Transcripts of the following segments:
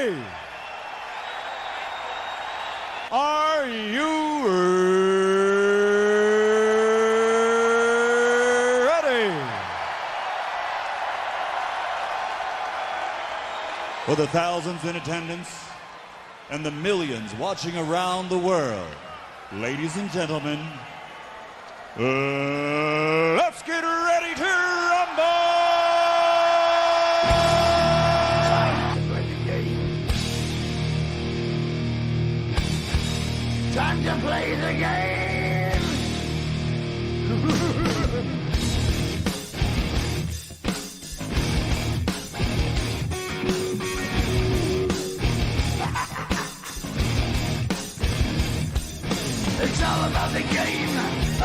ready? Are you ready? For the thousands in attendance and the millions watching around the world, ladies and gentlemen, let's get ready to rumble! Time to play the game! It's all about the game,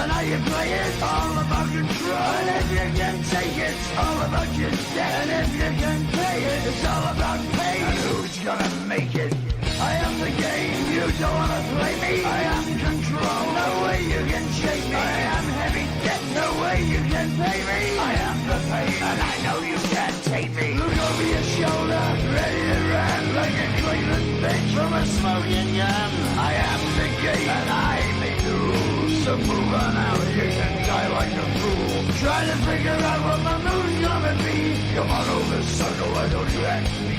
and how you play it, all about control. And if you can take it, all about your debt. And if you can pay it, it's all about pay. And who's gonna make it? I am the game, you don't wanna play me. I am control, no way you can shake me. I am heavy debt, no way you can pay me. I am the pain, and I know you can't take me. Look over your shoulder, ready to run like a Cleveland bitch from a smoking gun. I am the game, and I may lose. So move on out, you can die like a fool. Trying to figure out what my move's gonna be. Come on over, sucker, why don't you ask me?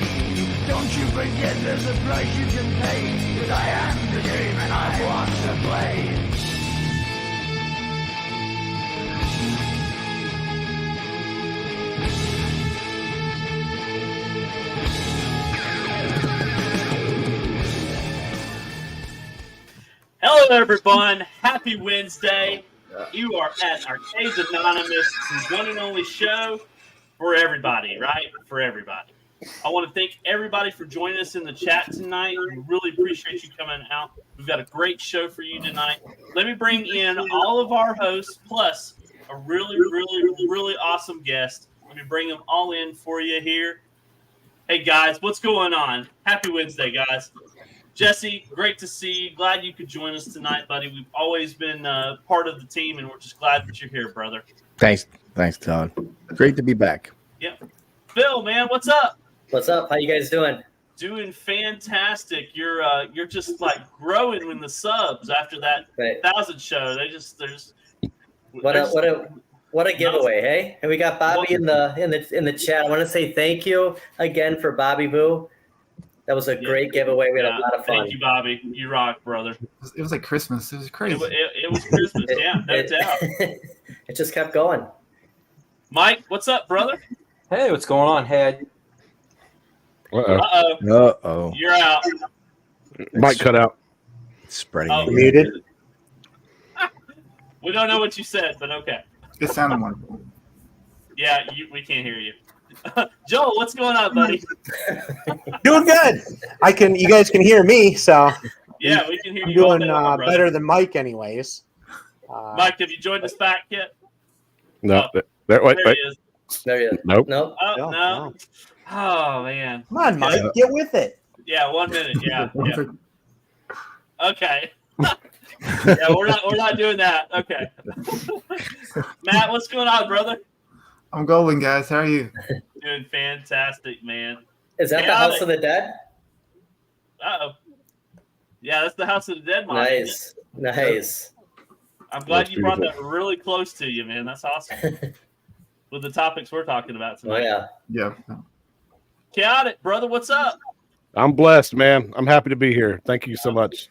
Don't you forget there's a price you can pay. Cause I am the game and I want to play. Hello, everyone. Happy Wednesday. You are at Arcade1Up's one and only show for everybody, right? For everybody. I want to thank everybody for joining us in the chat tonight. We really appreciate you coming out. We've got a great show for you tonight. Let me bring in all of our hosts, plus a really, really, really awesome guest. Let me bring them all in for you here. Hey, guys, what's going on? Happy Wednesday, guys. Jesse, great to see you. Glad you could join us tonight, buddy. We've always been part of the team, and we're just glad that you're here, brother. Thanks, Todd. Great to be back. Yep. Phil, man, what's up? What's up? How you guys doing? Doing fantastic. You're just like growing in the subs after that 1,000 show. There's what a giveaway, hey? And we got Bobby in the chat. I want to say thank you again for Bobby Boo. That was a great giveaway. We had a lot of fun. Thank you, Bobby. You rock, brother. It was like Christmas. It was crazy. It was Christmas, yeah, no doubt. It just kept going. Mike, what's up, brother? Hey, what's going on? Hey, Uh-oh. You're out. Mike cut out. Spreading muted. We don't know what you said, but okay. It sounded wonderful. Yeah, we can't hear you. Joel, what's going on, buddy? doing good. You guys can hear me, so Yeah, we can hear I'm you. doing better than Mike, anyways. Mike, have you joined us back yet? No. Oh, There he is. There you Nope. Nope. Oh, no. Oh, man. Come on, Mike, get with it. Yeah, 1 minute. Yeah. Okay. Yeah, we're not doing that. Okay. Matt, what's going on, brother? I'm golden, guys. How are you? Doing fantastic, man. Is that the House of the Dead? Uh-oh. Yeah, that's the House of the Dead, Mike. Nice. I'm glad That's you brought beautiful. that really close to you, man. That's awesome. With the topics we're talking about Oh tonight. yeah. Yeah. Chaotic, brother, what's up? I'm blessed, man. I'm happy to be here. Thank you so much.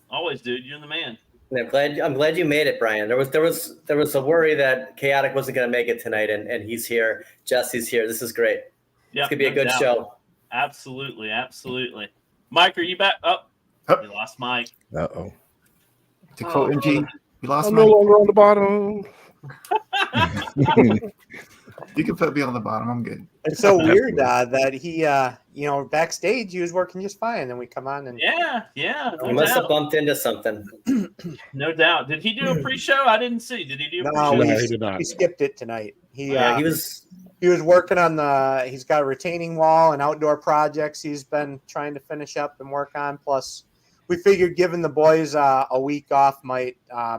Always, dude. You're the man. I'm glad you made it, Brian. There was a worry that Chaotic wasn't going to make it tonight, and he's here. Jesse's here. This is great. Yeah, It's gonna be a good show. Absolutely. Mike, are you back? Oh, we lost Mike. Uh-oh. To quote MG, you lost I'm my. no longer on the bottom. You can put me on the bottom. I'm good. It's so weird that he, backstage he was working just fine. Then we come on and Yeah. We No must have doubt. bumped into something. No doubt. Did he do a pre-show? I didn't see. Did he do a no, pre-show? No, he did not. he skipped it tonight. He was. He was working on he's got a retaining wall and outdoor projects he's been trying to finish up and work on. Plus, we figured giving the boys a week off might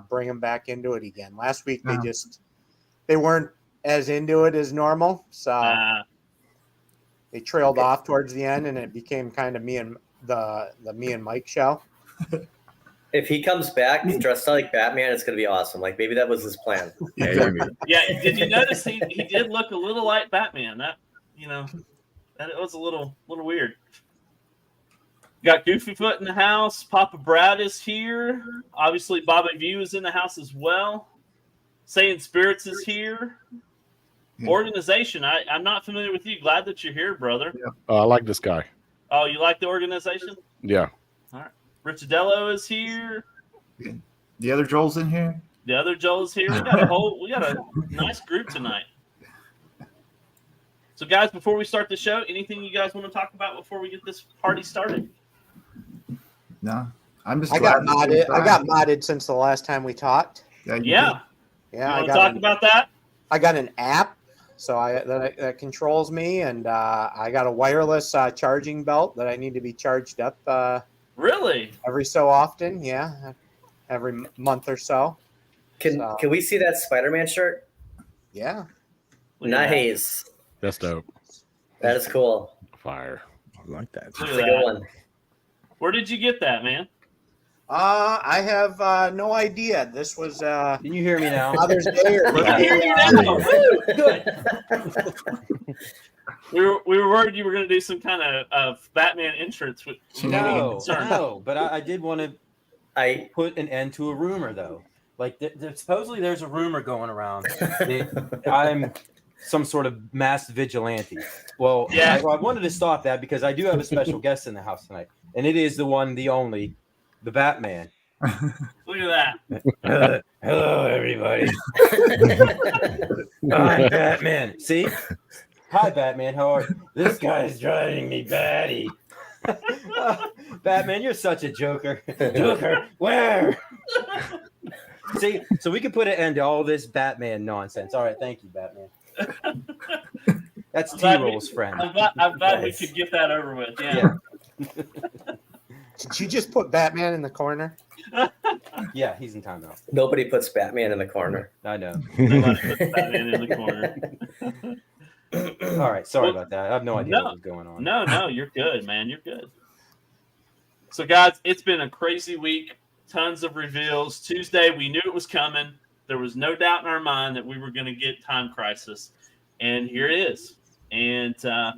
bring them back into it again. Last week Uh-huh. they weren't as into it as normal. So they trailed off towards the end, and it became kind of me and the me and Mike show. If he comes back dressed like Batman, it's gonna be awesome. Like maybe that was his plan. Yeah, Yeah, did you notice he did look a little like Batman? That that it was a little weird. Got Goofy Foot in the house. Papa Brad is here. Obviously, Bobby View is in the house as well. Saying Spirits is here. Yeah. Organization. I'm not familiar with you. Glad that you're here, brother. Yeah. I like this guy. Oh, you like the organization? Yeah. All right. Richadello is here. The other Joel's in here. The other Joel's here. We got a nice group tonight. So, guys, before we start the show, anything you guys want to talk about before we get this party started? No, I'm just. I got modded since the last time we talked. Yeah. Yeah. Yeah, You want to talk about that? I got an app, so that controls me, and I got a wireless charging belt that I need to be charged up. Really? Every so often, yeah, every month or so. Can we see that Spider-Man shirt? Yeah. Nice. That's dope. That is cool. Fire. I like that. Look That's at a good that. one. Where did you get that, man? I have no idea. This was Can you hear me now? Father's Day or I hear you now. Good. We were worried you were going to do some kind of Batman entrance. With No, concern. no. But I did want to put an end to a rumor, though. Like, supposedly there's a rumor going around that I'm some sort of mass vigilante. Well, Yeah. I wanted to stop that because I do have a special guest in the house tonight, and it is the one, the only, the Batman. Look at that. Hello, everybody. I'm Batman. See? Hi, Batman. How are you? This guy's driving me batty. Batman, you're such a joker. Joker, where? See, so we can put an end to all this Batman nonsense. All right, thank you, Batman. That's T-Roll's friend. I'm glad we could get that over with. Yeah. Did you just put Batman in the corner? Yeah, he's in timeout. Nobody puts Batman in the corner. I know. Nobody puts Batman in the corner. All right, sorry about that. I have no idea what was going on. No, you're good, man. You're good. So, guys, it's been a crazy week. Tons of reveals. Tuesday, we knew it was coming. There was no doubt in our mind that we were going to get Time Crisis. And here it is. And I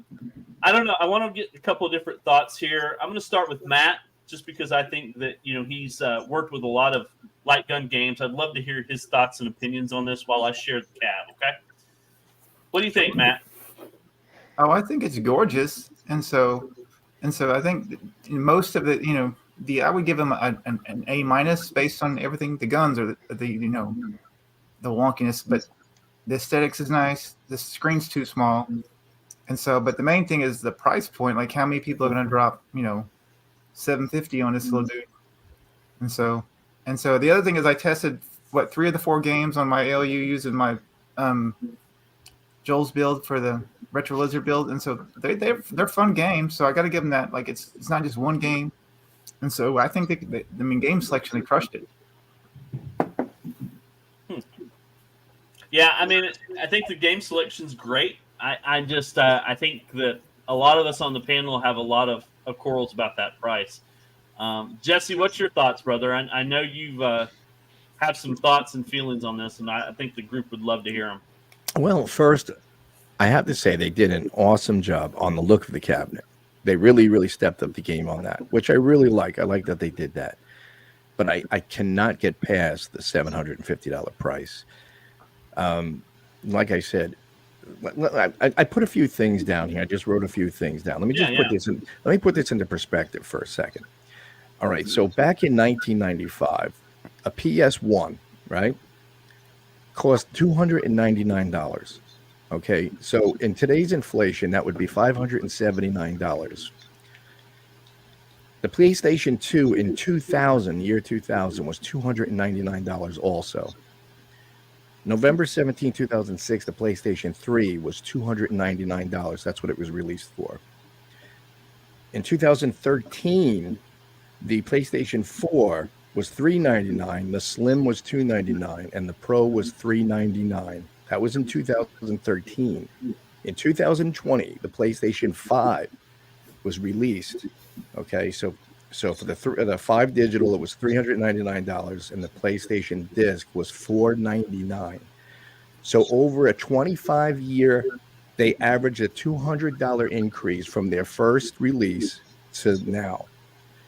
don't know. I want to get a couple of different thoughts here. I'm going to start with Matt, just because I think that, he's worked with a lot of light gun games. I'd love to hear his thoughts and opinions on this while I share the cab, okay? What do you think, Matt? Oh, I think it's gorgeous, and so I think most of the I would give them an A minus based on everything. The guns are the wonkiness, but the aesthetics is nice. The screen's too small, and so but the main thing is the price point. Like how many people are going to drop $750 on this little dude, and so the other thing is I tested 3 of the 4 games on my ALU using my Joel's build for the Retro Lizard build, and so they're fun games. So I got to give them that. Like it's not just one game, and so I think game selection they crushed it. Yeah, I mean, I think the game selection's great. I just I think that a lot of us on the panel have a lot of quarrels about that price. Jesse, what's your thoughts, brother? I know you have some thoughts and feelings on this, and I think the group would love to hear them. Well, first, I have to say they did an awesome job on the look of the cabinet. They really, really stepped up the game on that, which I really like. I like that they did that. But I cannot get past the $750 price. Like I said, I put a few things down here. I just wrote a few things down. Let me put this into perspective for a second. All right, so back in 1995, a PS1, right, cost $299. Okay, so in today's inflation, that would be $579. The PlayStation 2 in 2000, year 2000, was $299 also. November 17, 2006, the PlayStation 3 was $299. That's what it was released for. In 2013, the PlayStation 4 was $399, the Slim was $299, and the Pro was $399. That was in 2013. In 2020, the PlayStation 5 was released. Okay, so for the 5 digital, it was $399, and the PlayStation disc was $499. So over a 25-year, they averaged a $200 increase from their first release to now.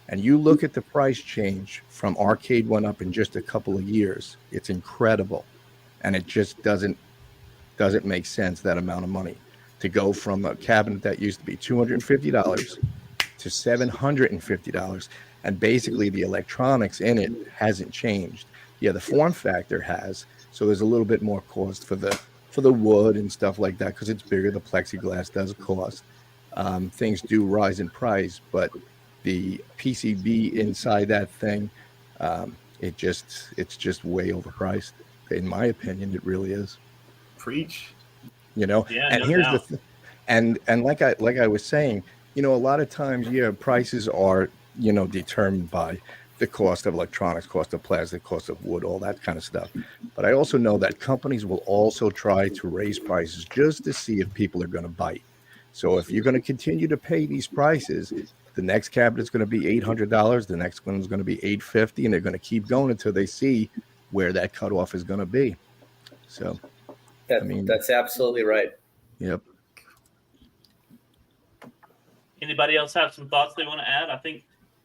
And you look at the price change from Arcade1Up in just a couple of years, it's incredible. And it just doesn't make sense, that amount of money, to go from a cabinet that used to be $250 to $750. And basically the electronics in it hasn't changed. Yeah, the form factor has. So there's a little bit more cost for the wood and stuff like that, because it's bigger. The plexiglass does cost. Things do rise in price, but the PCB inside that thing, it's just way overpriced. In my opinion, it really is. Preach. You know, Yeah, and no here's doubt. and like I was saying, you know, a lot of times, yeah, prices are, you know, determined by the cost of electronics, cost of plastic, cost of wood, all that kind of stuff. But I also know that companies will also try to raise prices just to see if people are going to bite. So if you're going to continue to pay these prices, the next cabinet is going to be $800. The next one is going to be $850, and they're going to keep going until they see where that cutoff is going to be. So, That's absolutely right. Yep. Anybody else have some thoughts they want to add?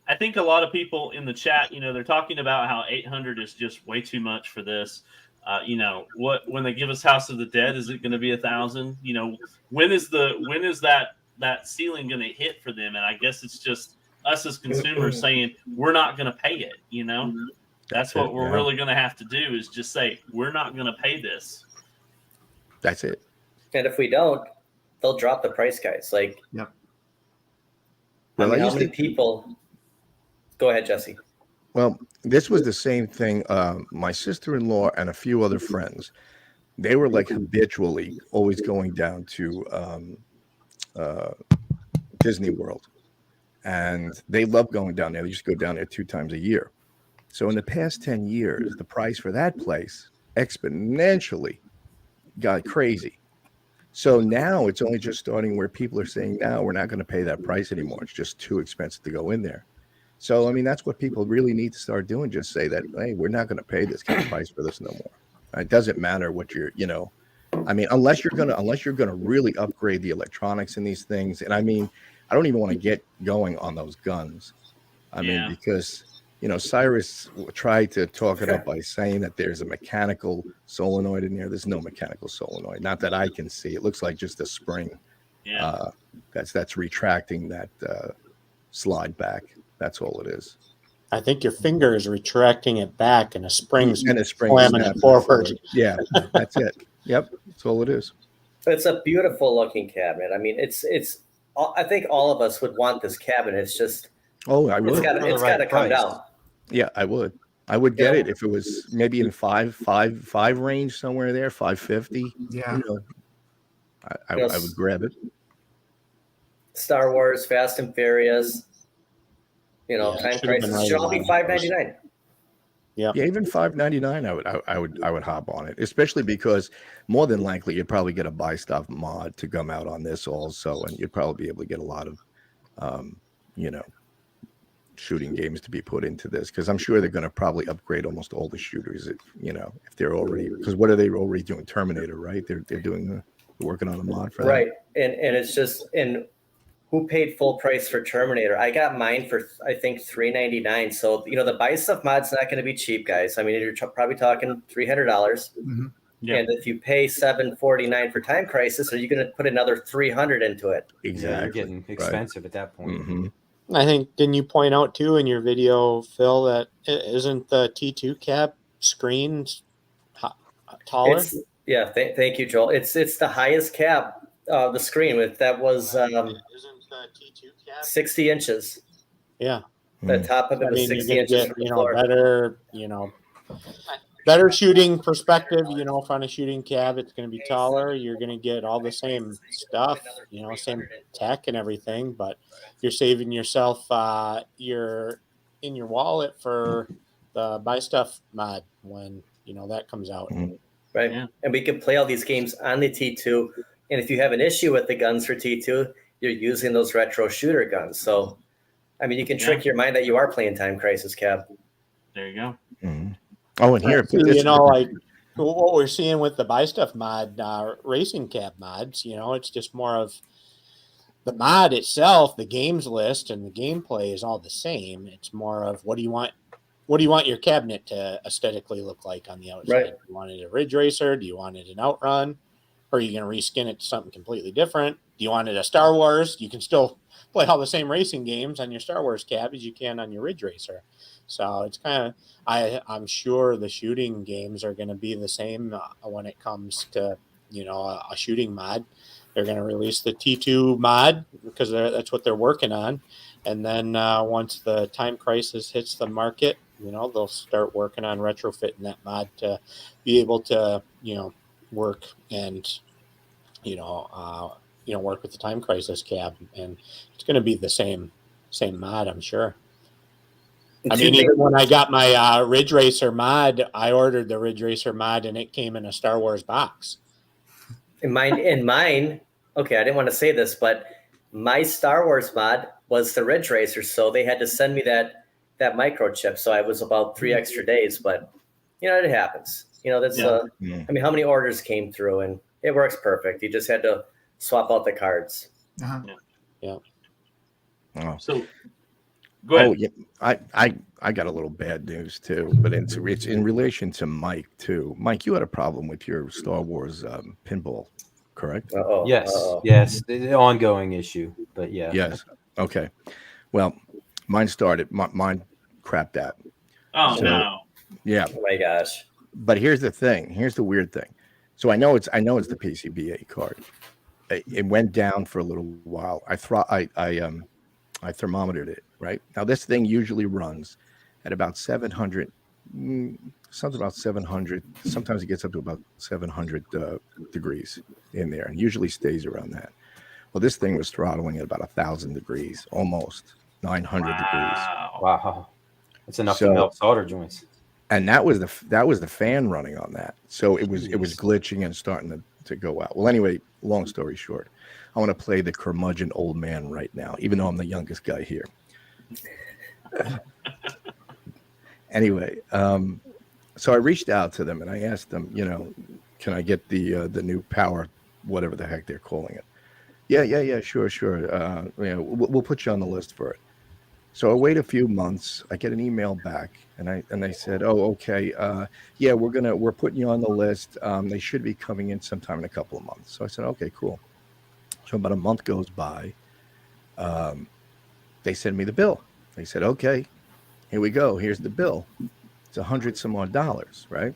I think a lot of people in the chat, you know, they're talking about how 800 is just way too much for this. You know, when they give us House of the Dead, is it going to be 1,000? You know, when is that ceiling going to hit for them? And I guess it's just us as consumers saying we're not going to pay it. You know, that's what we're really going to have to do, is just say we're not going to pay this. That's it. And if we don't, they'll drop the price, guys. Like, Yep. I mean, how many people? Go ahead, Jesse. Well, this was the same thing. My sister-in-law and a few other friends, they were like habitually always going down to Disney World, and they love going down there. They used to go down there 2 times a year. So in the past 10 years, the price for that place exponentially got crazy. So now it's only just starting where people are saying, now we're not going to pay that price anymore. It's just too expensive to go in there. So, I mean, that's what people really need to start doing. Just say that, hey, we're not going to pay this kind of price for this no more. It doesn't matter what you're, you know, I mean, unless you're going to really upgrade the electronics in these things. And I mean, I don't even want to get going on those guns. I mean, because, you know, Cyrus tried to talk it up by saying that there's a mechanical solenoid in there. There's no mechanical solenoid. Not that I can see. It looks like just a spring. Yeah. That's retracting that slide back. That's all it is. I think your finger is retracting it back, and a spring's spring slamming it forward. Yeah, that's it. Yep, that's all it is. It's a beautiful looking cabinet. I mean, it's. I think all of us would want this cabinet. It's just. Oh, I would. It's got to come down. Yeah, I would. I would get it if it was maybe in five range, somewhere there, 550. Yeah. You know, I would grab it. Star Wars, Fast and Furious. You know, time crisis should all be $599. Yeah, even $599, I would hop on it, especially because more than likely you'd probably get a buy stuff mod to come out on this also, and you'd probably be able to get a lot of, you know, shooting games to be put into this, because I'm sure they're going to probably upgrade almost all the shooters, if they're already, because what are they already doing? Terminator, right? They're doing working on a mod for that, right? And it's just who paid full price for Terminator? I got mine for I think $399. So you know the buy stuff mod's not going to be cheap, guys. I mean you're probably talking $300. Mm-hmm. Yeah. And if you pay $749 for Time Crisis, are you going to put another $300 into it? Exactly. Yeah, you're getting expensive at that point. Mm-hmm. I think, didn't you point out too in your video, Phil, that isn't the T2 cab screen taller? Thank you, Joel. It's the highest cab, the screen with that was isn't the T2 cab 60 inches. Yeah, the top of it was 60 inches from the floor. better shooting perspective. You know, if on a shooting cab, it's going to be taller. You're going to get all the same stuff, you know, same tech and everything, but you're saving yourself your in your wallet for the buy stuff mod when, you know, that comes out. Right. Yeah. And we can play all these games on the T2 And if you have an issue with the guns for T2, you're using those retro shooter guns. So, I mean, you can trick your mind that you are playing Time Crisis, Cab. There you go. Mm-hmm. Oh, and here, So, you know, like what we're seeing with the Buy Stuff mod, racing cab mods, you know, it's just more of the mod itself, the games list and the gameplay is all the same. It's more of what do you want your cabinet to aesthetically look like on the outside? Right. Do you want it a Ridge Racer? Do you want it an Outrun? Or are you going to reskin it to something completely different? Do you want it a Star Wars? You can still play all the same racing games on your Star Wars cab as you can on your Ridge Racer. So it's kind of, I'm sure the shooting games are going to be the same when it comes to, you know, a shooting mod. They're going to release the T2 mod because that's what they're working on. And then once the Time Crisis hits the market, you know, they'll start working on retrofitting that mod to be able to, you know, work and, work with the Time Crisis cab. And it's going to be the same mod, I'm sure. I mean, even when I got my Ridge Racer mod, I ordered the Ridge Racer mod and it came in a Star Wars box. In mine, okay, I didn't want to say this, but my Star Wars mod was the Ridge Racer, so they had to send me that microchip. So I was about 3 extra days, but you know, it happens. You know, that's I mean, how many orders came through, and it works perfect. You just had to swap out the cards. Uh-huh. Yeah. Oh. So, go ahead. Oh, yeah. I got a little bad news too, but it's in relation to Mike too. Mike, you had a problem with your Star Wars pinball, correct? Yes, the ongoing issue, but yeah. Yes. Okay. Well, mine crapped out. Oh, no. Yeah. Oh my gosh. But here's the thing. Here's the weird thing. So I know it's the PCBA card. It went down for a little while. I thermometered it. Right now, this thing usually runs at about 700, something about 700. Sometimes it gets up to about 700 degrees in there, and usually stays around that. Well, this thing was throttling at about 1,000 degrees, almost 900 degrees. Wow, that's enough to melt solder joints. And that was the fan running on that, so it was glitching and starting to go out. Well, anyway, long story short, I want to play the curmudgeon old man right now, even though I'm the youngest guy here. Anyway, so I reached out to them and I asked them, you know, can I get the new power, whatever the heck they're calling it? Yeah, sure. We'll put you on the list for it. So I wait a few months. I get an email back, and they said, "Oh, okay, yeah, we're putting you on the list. They should be coming in sometime in a couple of months." So I said, "Okay, cool." So about a month goes by. They send me the bill. They said, "Okay, here we go. Here's the bill. It's $100 some odd, right?"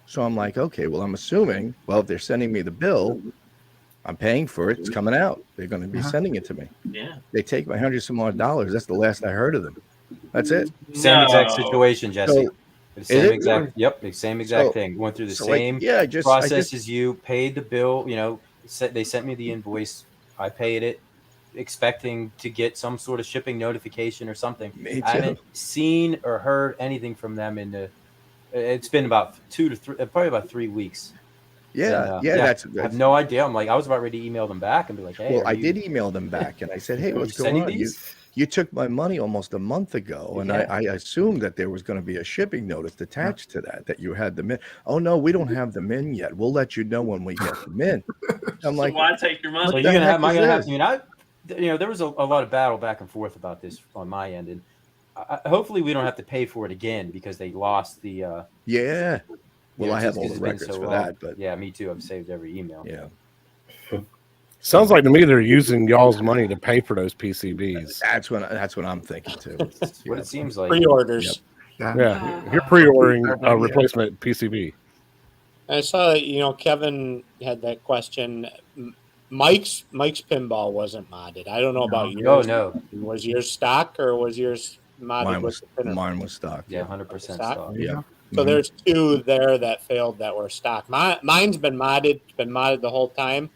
So I'm like, "Okay, well, I'm assuming, well, if they're sending me the bill, I'm paying for it. It's coming out. They're going to be sending it to me." Yeah. They take my $100 some odd. That's the last I heard of them. That's it. Same exact situation, Jesse. So, the same exact thing. Went through the same like, process as you. Paid the bill. You know, they sent me the invoice. I paid it, expecting to get some sort of shipping notification or something. I haven't seen or heard anything from them it's been about 2 to 3, probably about 3 weeks. Yeah, that's I have no idea. I'm like, I was about ready to email them back and be like, "Hey." Well, I did email them back, and I said, "Hey, what's going on? You took my money almost a month ago, and I assumed that there was going to be a shipping notice attached to that you had them in. Oh no, we don't have them in yet. We'll let you know when we get them in." I'm like, "Why take your money?" So you're gonna have? Am I gonna have? You know, there was a lot of battle back and forth about this on my end, and hopefully we don't have to pay for it again because they lost the. Yeah. Well, I have all the records for that, but yeah, me too. I've saved every email. Yeah. Sounds like to me they're using y'all's money to pay for those PCBs. That's what I'm thinking too. That's what it seems like. Pre-orders. Yep. Yeah, you're pre-ordering a replacement PCB. I saw that, Kevin had that question. Mike's pinball wasn't modded. I don't know about yours. No. Was yours stock or was yours modded? Mine was stock. Yeah, 100% stock. Yeah. So there's 2 there that failed that were stock. Mine's been modded. It's been modded the whole time.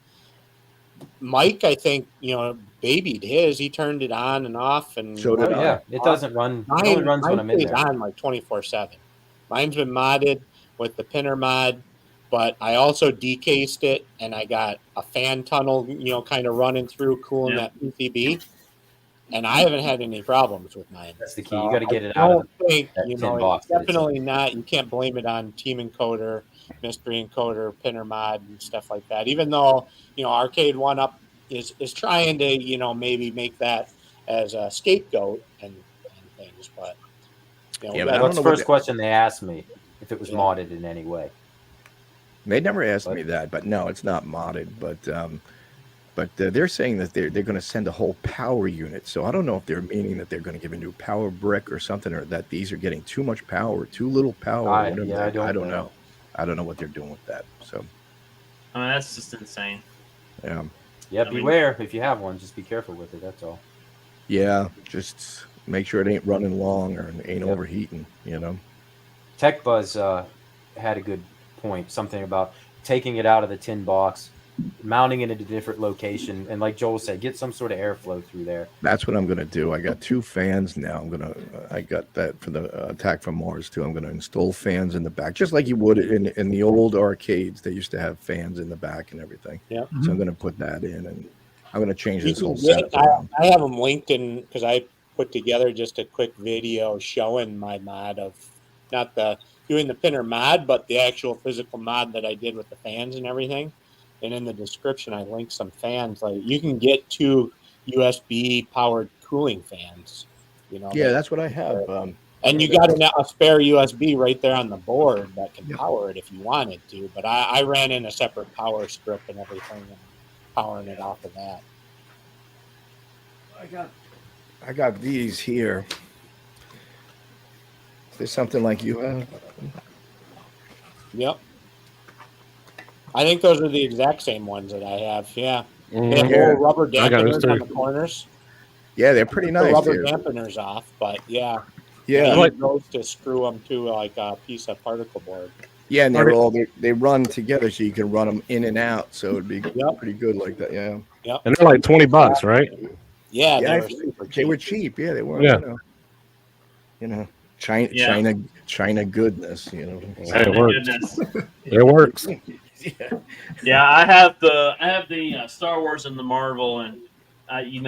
Mike, I think, babied his. He turned it on and off, and so did I. It doesn't run. It only runs when I'm in there. On like 24/7. Mine's been modded with the pinner mod. but I also decased it, and I got a fan tunnel, kind of running through, cooling that PCB. And I haven't had any problems with mine. That's the key. So You got to get I it out of don't think, that tin it's box that it's in. definitely not. You can't blame it on Team Encoder, Mystery Encoder, Pinner Mod, and stuff like that. Even though Arcade1Up is trying to maybe make that as a scapegoat and things, but Yeah, but I That's don't the know first question they asked me, if it was Yeah. modded in any way. They never asked But- me that, but no, it's not modded. But they're saying that they're going to send a whole power unit. So I don't know if they're meaning that they're going to give a new power brick or something, or that these are getting too much power, too little power. Or whatever. I I don't know. know. I don't know what they're doing with that. So I mean, that's just insane. yeah, Yeah, I mean- beware if you have one. Just be careful with it. That's all. yeah. Just make sure it ain't running long or ain't Yep. overheating. Tech Buzz had a good point. Something about taking it out of the tin box, mounting it in a different location, and like Joel said, get some sort of airflow through there. That's what I'm going to do. I got 2 fans now. I got that for the Attack from Mars too. I'm going to install fans in the back, just like you would in the old arcades. They used to have fans in the back and everything. Yeah. So I'm going to put that in, and I'm going to change You this can whole get- setup around. I have them linked in because I put together just a quick video showing my mod of not doing the Pinner mod, but the actual physical mod that I did with the fans and everything. And in the description, I linked some fans. Like you can get 2 USB powered cooling fans. Yeah, that's what I have. and you got a spare USB right there on the board that can Yep. power it if you wanted to. But I ran in a separate power strip and everything, and powering it off of that. I got these here. Is there something like you have? Yep. I think those are the exact same ones that I have. Yeah. They have Mhm. Yeah. little rubber I got those dampeners on too. the corners. Yeah, they're pretty The nice. rubber Here. dampeners off, but yeah. Yeah, I like- use those to screw them to like a piece of particle board. yeah, and Are they're they- all they run together, so you can run them in and out. So it'd be Yep. pretty good like that. Yeah. And they're like $20, right? Yeah, Yeah, they I were think super they cheap. were cheap. Yeah, they were. Yeah. China, Yeah. China goodness. Hey, it Thank works. goodness. It works. Yeah. Yeah, I have the Star Wars and the Marvel, and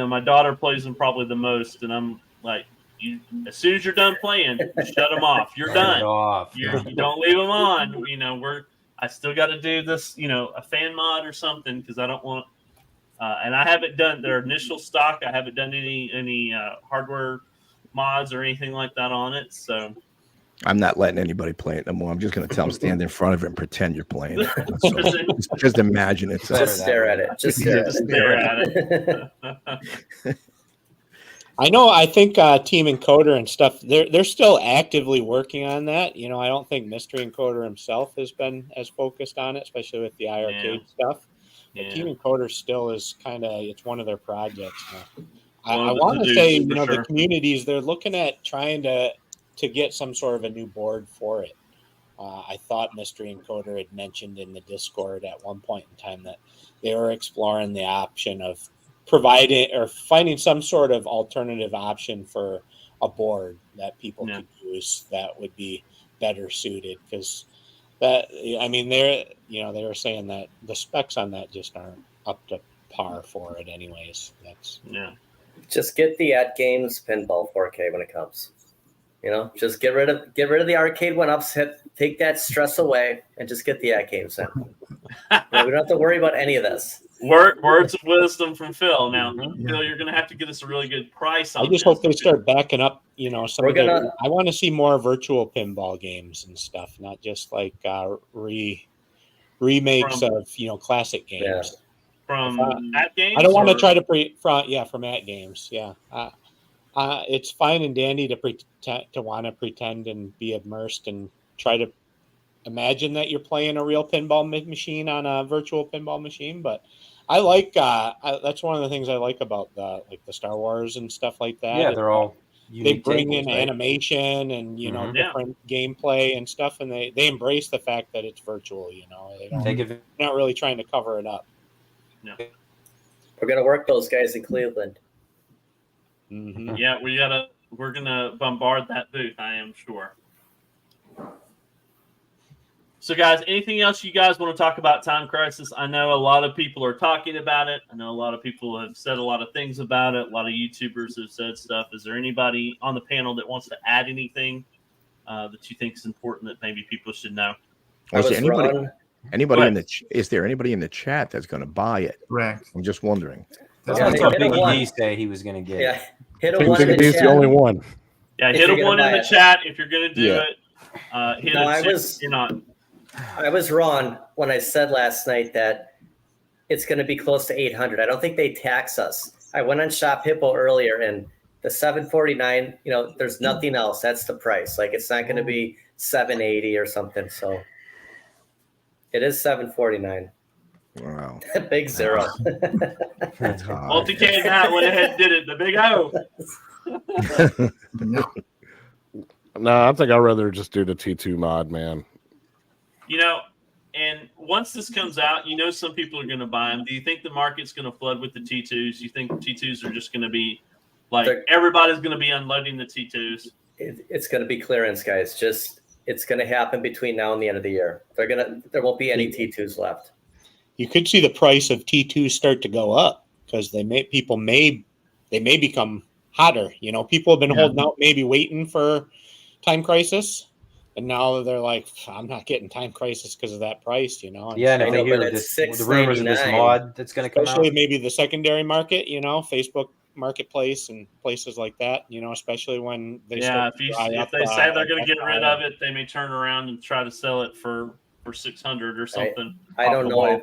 my daughter plays them probably the most, and I'm like, as soon as you're done playing, shut them off. You're Turn it done. off. You don't leave them on. I still got to do this, a fan mod or something because I don't want. And I haven't done their initial stock. I haven't done any hardware mods or anything like that on it. So I'm not letting anybody play it no more. I'm just going to tell them stand in front of it and pretend you're playing it. That's all. Just imagine it. Better Just that stare way. at it. Just stare just at stare it. at it. I think Team Encoder and stuff, they're still actively working on that. I don't think Mystery Encoder himself has been as focused on it, especially with the iArcade stuff. But Yeah. Team Encoder still is it's one of their projects now. One I of the want to to-dos, say, for the sure. communities, they're looking at trying to get some sort of a new board for it. I thought Mystery Encoder had mentioned in the Discord at one point in time that they were exploring the option of providing or finding some sort of alternative option for a board that people could use that would be better suited, because they were saying that the specs on that just aren't up to par for it anyways. Yeah. Just get the at games pinball 4K when it comes. Just get rid of the Arcade1Ups, take that stress away, and just get the at games in. We don't have to worry about any of this. Words of wisdom from Phil. Now, Mhm. Phil, you're going to have to get us a really good price on I just this. hope they start backing up, some We're of the, gonna- I want to see more virtual pinball games and stuff, not just like remakes From- of, classic games. From If at games. I don't want to or- try to from at games. Yeah. It's fine and dandy to want to pretend and be immersed and try to imagine that you're playing a real pinball machine on a virtual pinball machine, but I like that's one of the things I like about the Star Wars and stuff like that. Yeah, is they're all they unique bring tables, in right? animation and Yeah. different gameplay and stuff, and they embrace the fact that it's virtual. They don't, Take they're advantage. not really trying to cover it up. We're gonna work those guys in Cleveland. Mm-hmm. Yeah, we're gonna bombard that booth. I am sure. So, guys, anything else you guys want to talk about Time Crisis? I know a lot of people are talking about it. I know a lot of people have said a lot of things about it. A lot of YouTubers have said stuff. Is there anybody on the panel that wants to add anything that you think is important that maybe people should know? Or is there anybody in Go the is there anybody in the chat that's going to buy it? Right. I'm just wondering. That's Yeah, what I they saw hit a Biggie one. D say he was going to get it. Yeah, hit a I think one in the Big D's chat. the only one. Yeah, If hit a you're one gonna in the buy it. chat if you're going to do Yeah. it. Hit No, a I two was- if you're not. I was wrong when I said last night that it's going to be close to 800. I don't think they tax us. I went on Shop Hippo earlier, and the 749. You know, there's nothing else. That's the price. Like it's not going to be 780 or something. So it is 749. Wow. Big zero. That's high. Multi-K that went ahead and did it. The big O. No. No, I think I'd rather just do the T2 mod, man. You know, and once this comes out, you know some people are going to buy them. Do you think the market's going to flood with the T2s? Do you think T2s are just going to be like everybody's going to be unloading the T2s? It's going to be clearance, guys. Just it's going to happen between now and the end of the year. There won't be any T2s left. You could see the price of T2 start to go up because they may become hotter. You know, people have been holding out, maybe waiting for Time Crisis, and now they're like, I'm not getting Time Crisis because of that price. You know, Yeah, and I if know, they hear but it's the rumors of this $6.99. mod that's going to come especially out, maybe the secondary market. You know, Facebook Marketplace and places like that. You know, especially when they Yeah, start to dry if up, they say they're going to get rid FYI. of it, they may turn around and try to sell it for 600 or something. I off don't the know. wall.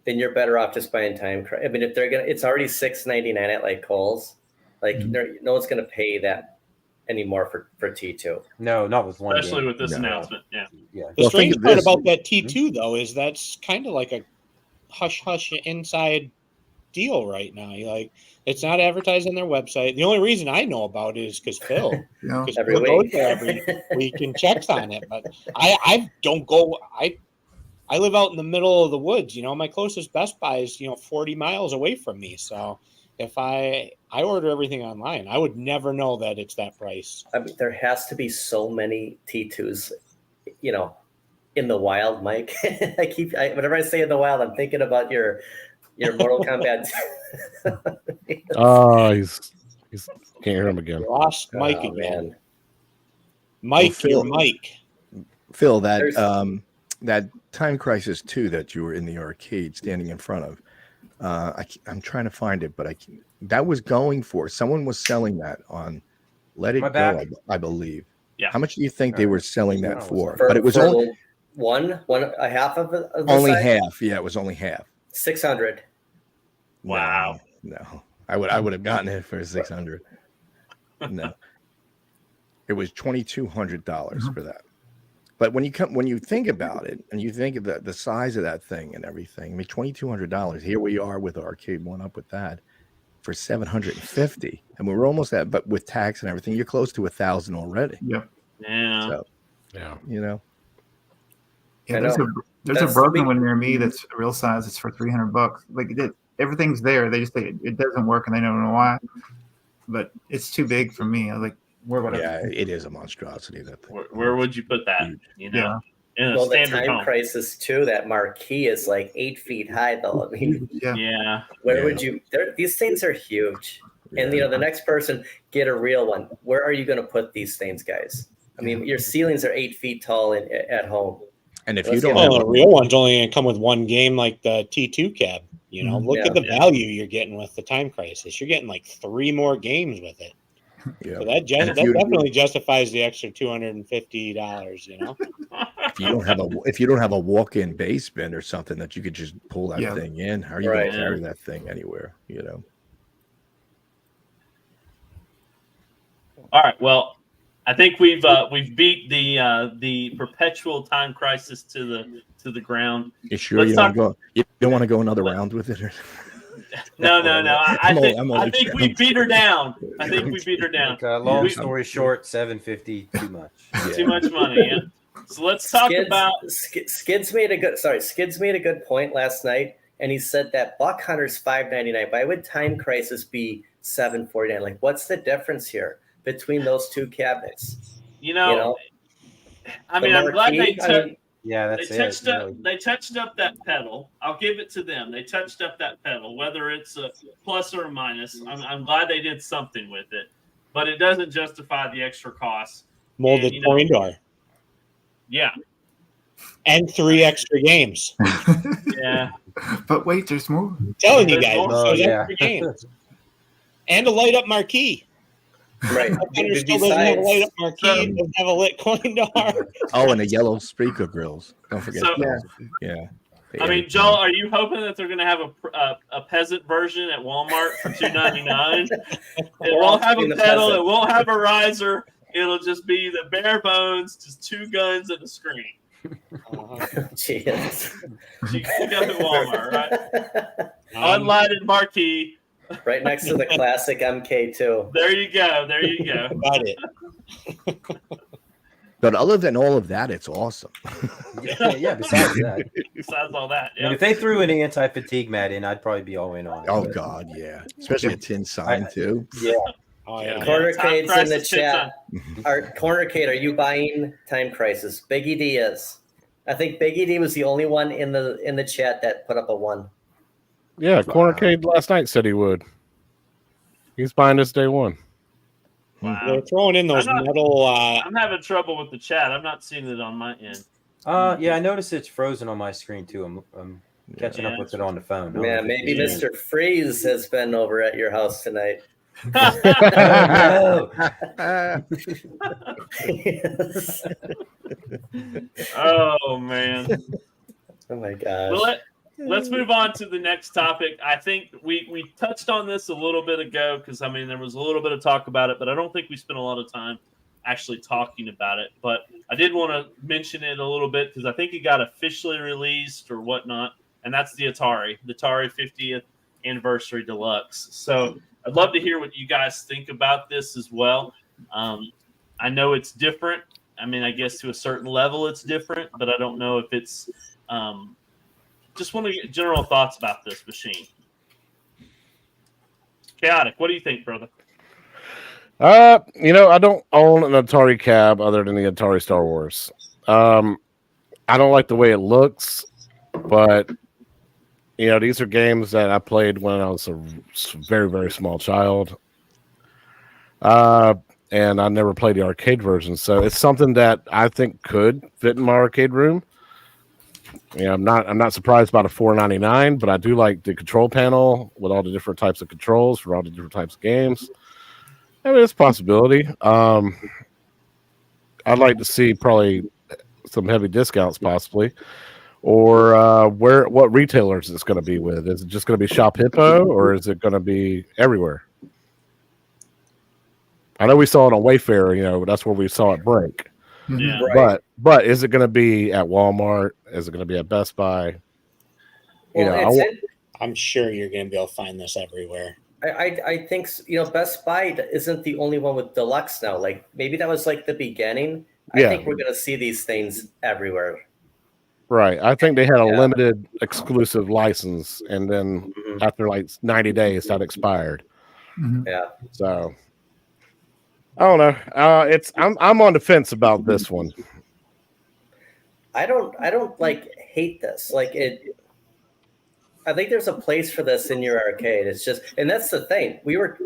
Then you're better off just buying Time Crisis. I mean, if they're gonna, it's already $6.99 at like Kohl's. Like no one's gonna pay that anymore for T2. no, not with one Especially game. with this No. announcement. Yeah. Yeah. The Well, strange think of part this. about that T2 though is that's kind of like a hush inside deal right now. Like it's not advertised on their website. The only reason I know about it is because Phil, You know? because Every Phil goes week. there every week and checks on it. But I don't go. I live out in the middle of the woods. You know, my closest Best Buy is 40 miles away from me. So if I order everything online, I would never know that it's that price. I mean, there has to be so many T2s, in the wild, Mike. Whenever I say in the wild, I'm thinking about your Mortal Kombat. Oh, he's can't hear him again. Lost Mike Oh, again. man. Mike, Phil- you're Mike. Phil, There's- that Time Crisis 2 that you were in the arcade standing in front of, I'm trying to find it, but that was going for, someone was selling that on Let It My Go, back. I believe. Yeah. How much do you think they were selling that for? For, But it was for only a half of the only size? half. Yeah, it was only half. 600. Wow. No. I would have gotten it for 600. No. It was $2,200 for that. But when you think about it and you think of the size of that thing and everything, I mean $2,200. Here we are with Arcade1Up with that for $750. And we're almost at, but with tax and everything, you're close to $1,000 already. Yeah. Yeah. So, Yeah. you Yeah, I there's know. a That's broken big. one near me that's a real size. It's for $300. Like everything's there. They just say it doesn't work and they don't know why. But it's too big for me. I was like, where would yeah, it is a monstrosity, that thing. Where would you put that? Huge. In a Well, the standard Time home. Crisis too. That marquee is like 8 feet high, though. I mean, Yeah. Yeah. where Yeah. would you? These things are huge. And Yeah. the next person get a real one. Where are you going to put these things, guys? I mean, your ceilings are 8 feet tall at home. And if Let's you don't get have Well, the real one's only going to come with one game like the T2 cab. You know, look at the Yeah. value you're getting with the Time Crisis. You're getting like 3 more games with it. yeah, So that And if you- definitely justifies the extra $250. You know, if you don't have a walk-in basement or something that you could just pull that Yeah. thing in, how are you Right. going to carry that thing anywhere? All right. Well, I think we've beat the perpetual Time Crisis to the ground. You sure Let's you talk- don't want to go another round with it? Or? No. I I'm think only we joking. beat her down. I think we beat her down. Long We- story short, $750 too much. Yeah. Too much money. Yeah. So let's talk about. Skids made a good point last night, and he said that Buck Hunter's $5.99. Why would Time Crisis be $7.49? Like, what's the difference here between those two cabinets? You know, I The mean, I'm glad they marquee, took. Yeah, They that's touched it. up. Really. They touched up that pedal. I'll give it to them. They touched up that pedal, whether it's a plus or a minus. I'm glad they did something with it, but it doesn't justify the extra costs. Molded coin door. Yeah, and 3 extra games. yeah. But wait, there's more. I'm telling you There's guys, more. those yeah. extra games. And a light up marquee. Right. Thunder still doesn't have a light up Besides, marquee, doesn't have a lit coin door. Oh, and the yellow speaker grills. Don't forget. So- those. Yeah. I mean, Joel, are you hoping that they're going to have a peasant version at Walmart for $2.99? It won't have a pedal. It won't have a riser. It'll just be the bare bones, just 2 guns and a screen. Jeez. So you can pick up at Walmart, right? Unlighted marquee. Right next to the classic MK2. There you go. There you go. About it. But other than all of that, it's awesome. Yeah, besides that. Besides all that, And yeah. if they threw an anti-fatigue mat in, I'd probably be all in on it. Oh but- God, yeah. Especially a tin sign too. Yeah. Oh, yeah. Cornercade's Time in the Crisis chat. Cornercade, are you buying Time Crisis? Biggie D is. I think Biggie D was the only one in the chat that put up a 1. Yeah, Cornercade last night said he would. He's buying this day one. Wow. They're throwing in those I'm not- metal. I'm having trouble with the chat. I'm not seeing it on my end. Yeah, I noticed it's frozen on my screen too. I'm catching up with it on the phone. I don't know Yeah, if maybe it's- Mr. Freeze has been over at your house tonight. No. Yes. Oh man. Oh my gosh. Well, let's move on to the next topic. I think we touched on this a little bit ago because I mean there was a little bit of talk about it, but I don't think we spent a lot of time actually talking about it. But I did want to mention it a little bit because I think it got officially released or whatnot, and that's the Atari 50th Anniversary Deluxe. So I'd love to hear what you guys think about this as well. I know it's different. I mean, I guess to a certain level it's different, but I don't know if it's just want to get general thoughts about this machine. Chaotic, what do you think, brother? I don't own an Atari cab other than the Atari Star Wars. I don't like the way it looks, but these are games that I played when I was a very, very small child. And I never played the arcade version, so it's something that I think could fit in my arcade room. I'm not surprised about a $4.99, but I do like the control panel with all the different types of controls for all the different types of games. I mean, it's a possibility. I'd like to see probably some heavy discounts, possibly, or what retailers it's going to be with. Is it just going to be Shop Hippo, or is it going to be everywhere? I know we saw it on Wayfair. That's where we saw it break. Yeah. Right. But is it going to be at Walmart? Is it going to be at Best Buy? I'm sure you're going to be able to find this everywhere. I think Best Buy isn't the only one with deluxe now. Like maybe that was like the beginning. Yeah. I think we're gonna see these things everywhere. Right. I think they had a limited exclusive license, and then after like 90 days, that expired. Mhm. Yeah. So I don't know. I'm on the fence about this one. I don't like hate this. Like it. I think there's a place for this in your arcade. It's just, and that's the thing. We were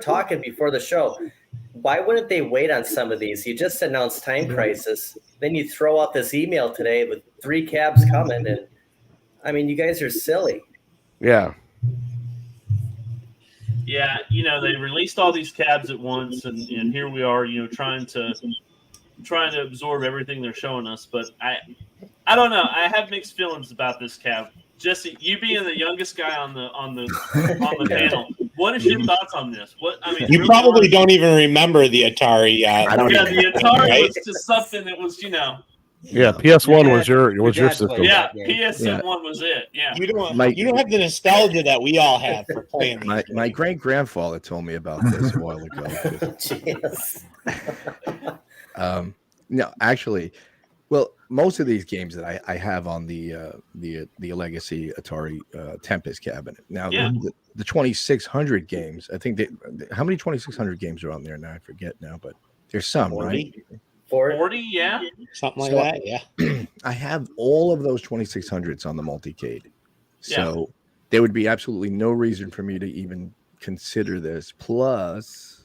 talking before the show. Why wouldn't they wait on some of these? You just announced Time Crisis, then you throw out this email today with 3 cabs coming, and I mean, you guys are silly. Yeah. Yeah, they released all these cabs at once, and here we are, trying to absorb everything they're showing us. But I don't know. I have mixed feelings about this cab. Jesse, you being the youngest guy on the panel, what is your thoughts on this? You really probably don't even remember the Atari. I don't Yeah, the Atari right? was just something that was, Yeah. PS1 was your dad system. played yeah, that game. PSN1 was it. Yeah. You don't have the nostalgia that we all have for playing these. My great grandfather told me about this a while ago. Jeez. No, actually, well, most of these games that I have on the legacy Atari Tempest cabinet. Now, Yeah. the 2600 games, I think how many 2600 games are on there now? I forget now, but there's some, 40? right? 40, yeah. Something like So- that. Yeah. I have all of those 2600s on the multicade. Yeah. So there would be absolutely no reason for me to even consider this. Plus,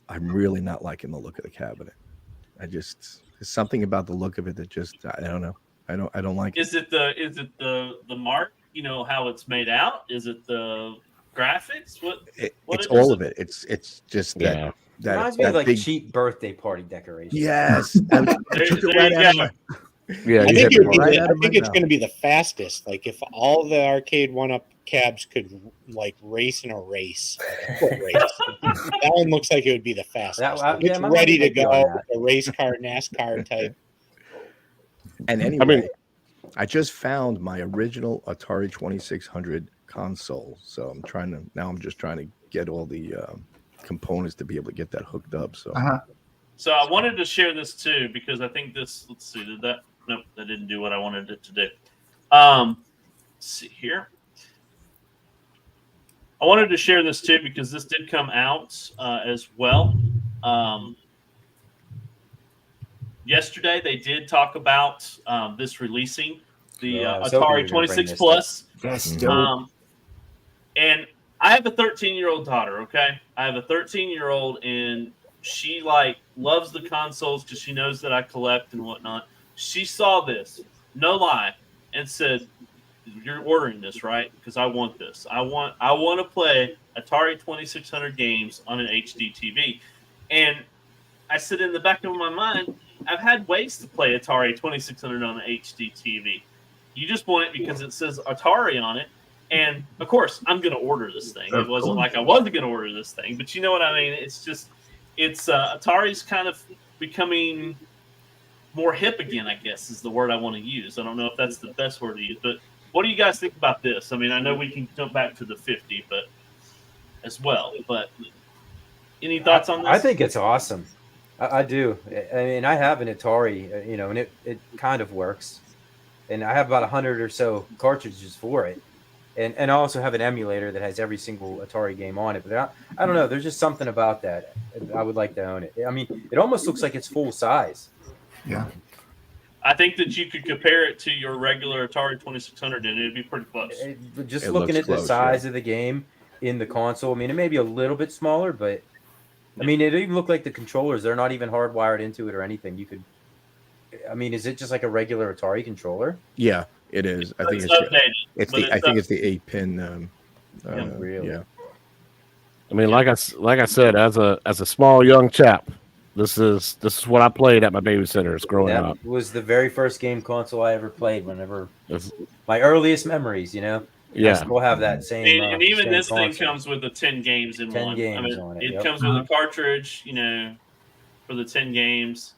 I'm really not liking the look of the cabinet. There's something about the look of it that just I don't know. I don't like it. Is it the mark? You know how it's made out? Is it the graphics? What It's is all it? of it. It's just Yeah. that Reminds me of that like big cheap birthday party decoration. yes. I took it there right you out of go. my Yeah, I you think, hit it would be me right the- out I of my think it's mouth. going to be the fastest. Like if all the Arcade1Up cabs could like race in a race, like a foot race, that one looks like it would be the fastest. yeah, It's my ready to money might be on go, that. a race car, NASCAR type. And anyway, I just found my original Atari 2600 console. So I'm just trying to get all the components to be able to get that hooked up. So So I wanted to share this too because I think this. Let's see. Did that? Nope, that didn't do what I wanted it to do. Let's see here. I wanted to share this too because this did come out as well. Yesterday they did talk about this releasing the Yeah, I was hoping you Atari were gonna bring 26 this Plus. That's Mhm. dope. And I have a 13-year-old daughter. Okay, I have a 13-year-old, and she like loves the consoles because she knows that I collect and whatnot. She saw this, no lie, and said, "You're ordering this, right? Because I want this. I want to play Atari 2600 games on an HD TV." And I said in the back of my mind, I've had ways to play Atari 2600 on an HD TV. You just want it because it says Atari on it. And of course, I'm going to order this thing. Of It wasn't course. like I wasn't going to order this thing, but you know what I mean? It's just, Atari's kind of becoming more hip again, I guess is the word I want to use. I don't know if that's the best word to use, but what do you guys think about this? I mean, I know we can jump back to the 50, but as well, but any thoughts on this? I think it's awesome. I do. I mean, I have an Atari, and it kind of works. And I have about 100 or so cartridges for it. And I also have an emulator that has every single Atari game on it. But I don't know. There's just something about that. I would like to own it. I mean, it almost looks like it's full size. Yeah. I think that you could compare it to your regular Atari 2600 and it'd be pretty close. Just It looking looks at the close, size of the game in the console, I mean, it may be a little bit smaller, but I mean, it even looked like the controllers, they're not even hardwired into it or anything. You could, I mean, is it just like a regular Atari controller? yeah, it is. I think It's updated. I think it's the 8-pin. Really? Yeah. I mean, like I said, as a small young chap, this is what I played at my babysitters growing That up. was the very first game console I ever played. Whenever It's- my earliest memories, I yeah, still have that same. And even same this thing console. comes with the 10 games in 10 one. games I mean, on it, it yep. comes with a cartridge, for the 10 games.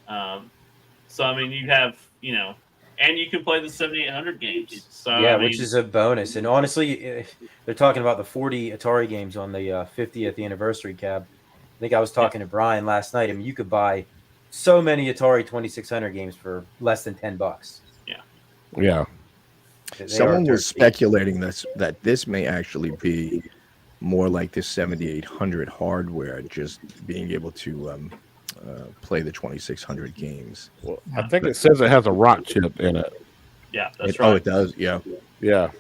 So, I mean, you have, and you can play the 7800 games. So, Yeah, I mean, which is a bonus. And honestly, they're talking about the 40 Atari games on the 50th anniversary cab. I think I was talking to Brian last night. I mean, you could buy so many Atari 2600 games for less than $10. yeah. They Someone are was cheap. speculating that this may actually be more like the 7800 hardware, just being able to play the 2600 games. Well, I think it says it has a rock chip in it. yeah, that's Oh, right. it does. Yeah. Yeah.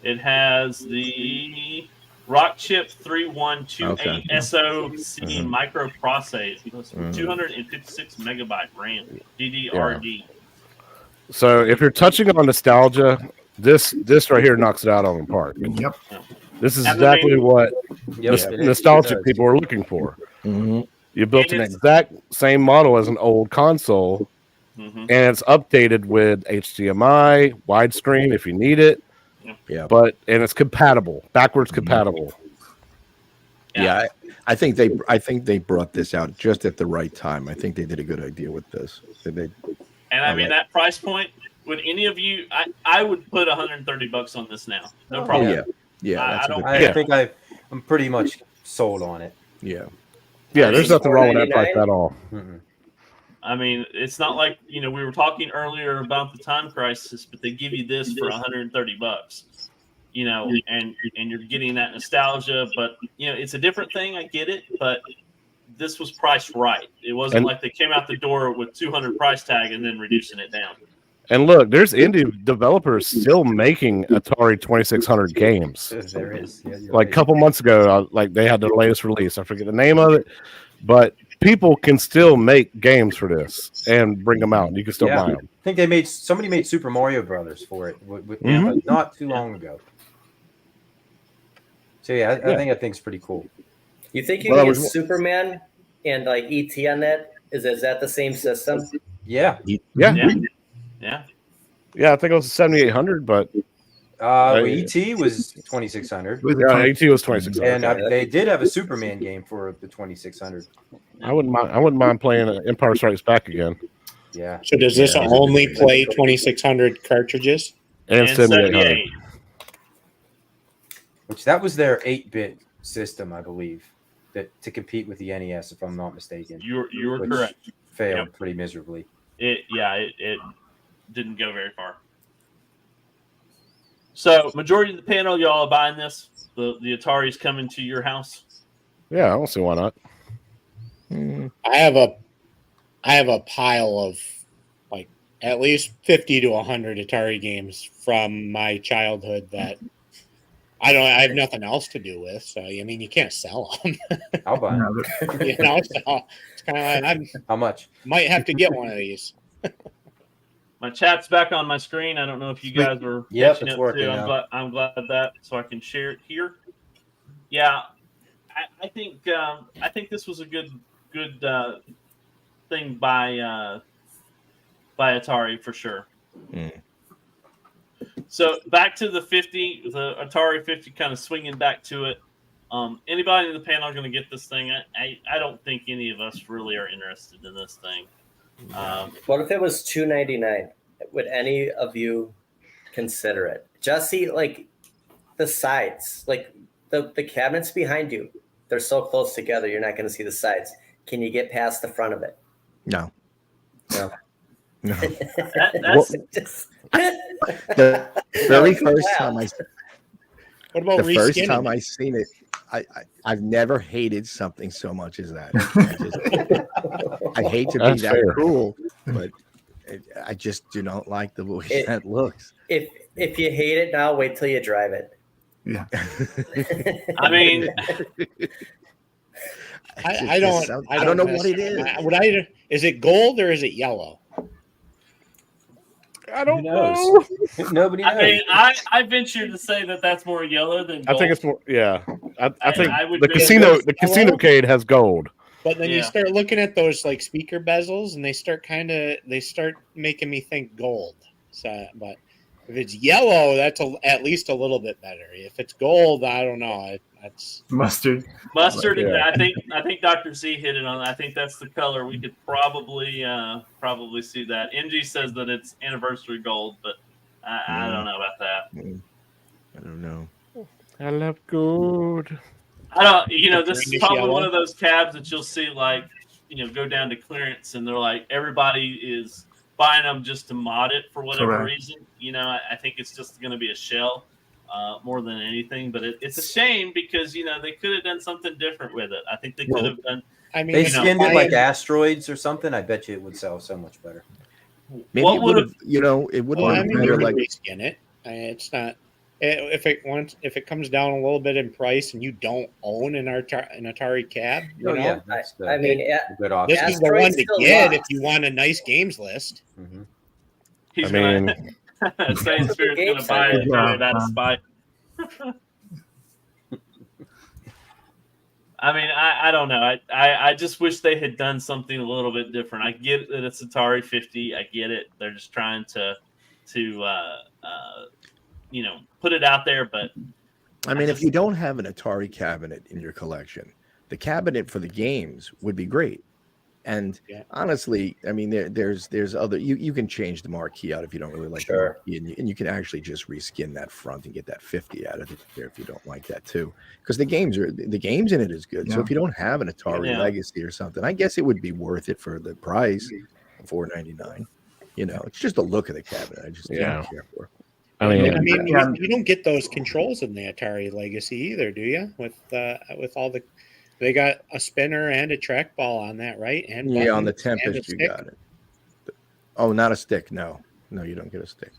It has the Rock Chip 3128 SoC microprocessor, 256 megabyte RAM, DDRD. So if you're touching on nostalgia, this right here knocks it out on the park. Yep. This is And exactly what Yep, it is. nostalgic It does. people are looking for. Mm-hmm. You built And an it's- exact same model as an old console, Mm-hmm. and it's updated with HDMI, widescreen if you need it. Yeah. And it's compatible, backwards compatible. Yeah. I think they brought this out just at the right time. I think they did a good idea with this. They And I mean, Alright. that price point, would any of you, I would put $130 on this now. No Oh, problem. yeah. Yeah. I That's a don't- good I Yeah. think I'm pretty much sold on it. Yeah. Yeah, there's nothing wrong with that price $4.99? at all. Mm-mm. I mean, it's not like, we were talking earlier about the time crisis, but they give you this for $130, and you're getting that nostalgia, but it's a different thing. I get it, but this was priced right. It wasn't And- like they came out the door with 200 price tag and then reducing it down. And look, there's indie developers still making Atari 2600 games. There is. Yeah, you're Like a right. couple months ago, like they had their latest release. I forget the name of it, but people can still make games for this and bring them out. You can still buy them. I think somebody made Super Mario Brothers for it but not too long ago. So I think that thing's pretty cool. You think you Well, can I get was- Superman and like ET on that? Is that the same system? Yeah. Yeah. Yeah, I think it was 7800, but ET was 2600, With the yeah, 20 AT was 2600. and they did have a Superman game for the 2600. I wouldn't mind playing Empire Strikes Back again Yeah. So does this only play 2600 cartridges? and 7800. Which that was their 8-bit system, I believe, that to compete with the NES, if I'm not mistaken. You were Which correct. Failed pretty miserably. It didn't go very far. So majority of the panel, y'all are buying this. The Atari's coming to your house. Yeah, I don't see why not. I have a pile of like at least 50 to 100 Atari games from my childhood that I have nothing else to do with. So I mean, you can't sell them. I'll buy No, it. You know, so it's kind of like How much? might have to get one of these. My chat's back on my screen. I don't know if you guys were Yep, catching it's it working too. now. I'm glad that so I can share it here. Yeah, I think this was a good thing by Atari for sure. So back to the Atari 50, kind of swinging back to it. Anybody in the panel going to get this thing? I don't think any of us really are interested in this thing. What if it was $299? Would any of you consider it? Just see like the sides, like the cabinets behind you. They're so close together, you're not going to see the sides. Can you get past the front of it? No. No. No. That's Just- The very first time I What about the first reskinning time it? I seen it, I've never hated something so much as that. I hate to be That's that fair. cruel, but I just do not like the way that looks. if you hate it now, wait till you drive it. Yeah. I mean, I don't know what it is. Is it gold or is it yellow? I Who don't knows? know. Nobody knows. I mean, I venture to say that that's more yellow than gold. I think it's more. Yeah, I think I would the venture- casino cade has gold. But then you Yeah. start looking at those like speaker bezels, and they start making me think gold. So, but if it's yellow, that's at least a little bit better. If it's gold, I don't know. That's Mustard. Mustard. Yeah. I think Dr. Z hit it on. I think that's the color. We could probably see that. NG says that it's anniversary gold, but I don't know about that. I don't know. I love gold. I don't. This is Greenish probably yellow. one of those cabs that you'll see like go down to clearance, and they're like everybody is buying them just to mod it for whatever Correct. reason. I think it's just going to be a shell. More than anything, but it's a shame because they could have done something different with it. I think they could have done. I mean, They if skinned I'm it like buying- asteroids or something. I bet you it would sell so much better. Maybe What it would have, would've- it would Well, I have mean, been you better. can Like, reskin it. It's not if it comes down a little bit in price and you don't own an Atari cab. You know, Yeah, that's the, I mean, a good option. this is the one Asteroids to still get lost. if you want a nice games list. Mhm. He's I going mean, to Saiyan Spirit's going to buy it Yeah, out of spite. I mean, I don't know. I just wish they had done something a little bit different. I get that it's Atari 50. I get it. They're just trying to put it out there. But I mean, if you don't have an Atari cabinet in your collection, the cabinet for the games would be great. And Yeah. honestly, I mean, there's other you can change the marquee out if you don't really like Sure. the marquee, and you can actually just reskin that front and get that 50 out of it there if you don't like that too. Because the games in it is good. So Yeah. if you don't have an Atari Yeah. Legacy or something, I guess it would be worth it for the price, $4.99. It's just the look of the cabinet. I just Yeah. don't care for. I mean, I mean, Yeah. you don't get those controls in the Atari Legacy either, do you? With all the, They got a spinner and a trackball on that, right? And Yeah, on the buttons and a Tempest, you stick. got it. Oh, not a stick. No, you don't get a stick.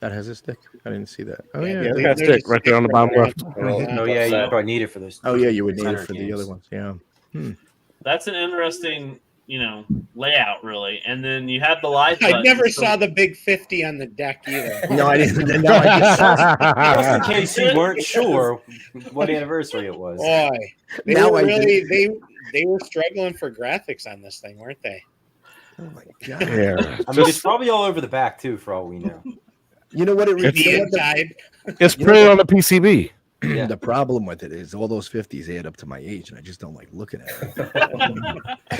That has a stick. I didn't see that. Oh yeah. Yeah, They- got a there's stick right there on the bottom left. Oh yeah, you probably need it for this. Oh yeah, you would need it center for the games. other ones. Yeah. That's an interesting, layout, really. And then you have the live I button. never so- saw the big 50 on the deck either. No, I didn't. No, I just Just in case you weren't sure what anniversary it was. Boy, they Now were I really they were struggling for graphics on this thing, weren't they? Oh my god. Yeah, I mean, it's probably all over the back too, for all we know. You know what it The really inside. it's printed on the PCB. Yeah. The problem with it is all those 50s add up to my age, and I just don't like looking at it.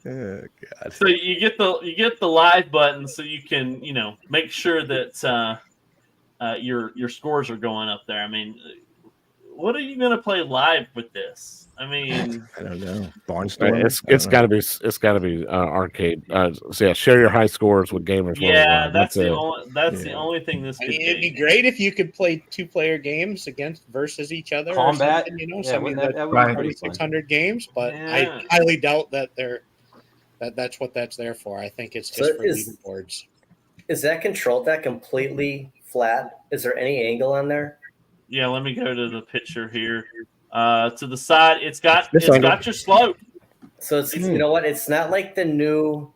Oh god. So you get the live button, so you can make sure that your scores are going up there. I mean, what are you going to play live with this? I mean, I don't know. Barnstormer. It's got to be arcade. So yeah, share your high scores with gamers. yeah, worldwide. that's the it. only the Yeah. only thing this I could mean, it'd be be. great if you could play 2-player games against each other. Combat, or something, yeah, something wouldn't that that would Right. be pretty fun. 600 games, but Yeah. I highly doubt that that's what that's there for. I think it's just So for is- leaderboards. Is that control deck completely flat? Is there any angle on there? Yeah, let me go to the picture here. To the side, it's got This angle. your slope. So it's you know what? It's not like the new,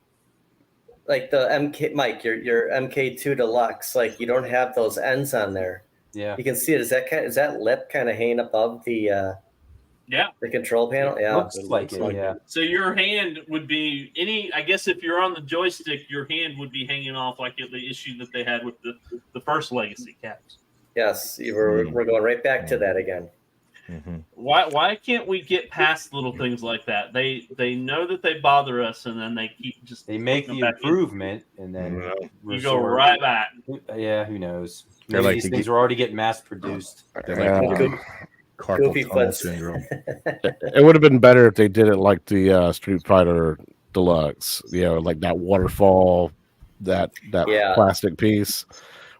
like the MK Mike, your MK2 Deluxe. Like you don't have those ends on there. Yeah. You can see it. Is that lip kind of hanging above the Yeah. the control panel? Yeah, Looks like it, yeah. So your hand would be I guess if you're on the joystick, your hand would be hanging off like the issue that they had with the first Legacy caps. Yes, we're going right back to that again. Why can't we get past little things like that? They know that they bother us, and then they keep just They make putting the them back in. improvement, and then You go resort- right back. Yeah, who knows? They're Maybe like these to things get- are already getting mass produced. They like to Goofy- get carpal Goofy tunnel foots. syndrome. It would have been better if they did it like the Street Fighter Deluxe. Like that waterfall, that Yeah. plastic piece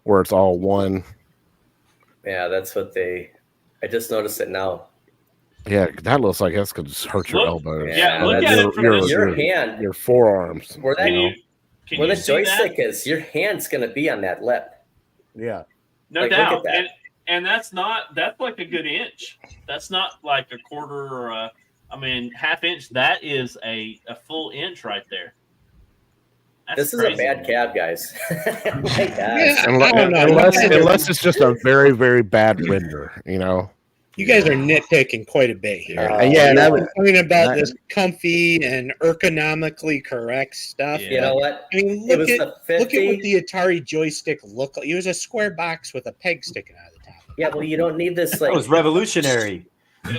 where it's all one. Yeah, that's what I just noticed it now. Yeah, that looks like that's gonna just hurt your Look- elbows. Yeah, look that's- at it from your, this. Your hand, your forearms. where that Can you can where you the see that? joystick is, your hand's gonna be on that lip. Yeah. No Like, look doubt. at that. And that's like a good inch. That's not like a quarter or half inch. That is a full inch right there. That's This is crazy. a bad cab, guys. My God. Yeah. Unless, I don't know. unless it's just a very, very bad render, You guys are nitpicking quite a bit here. Yeah, that was Talking about that- this comfy and ergonomically correct stuff. Yeah. You know what? I mean, It look was at the what 50. the Atari joystick looked like. It was a square box with a peg sticking out of the top. Yeah, well, you don't need this That like was revolutionary.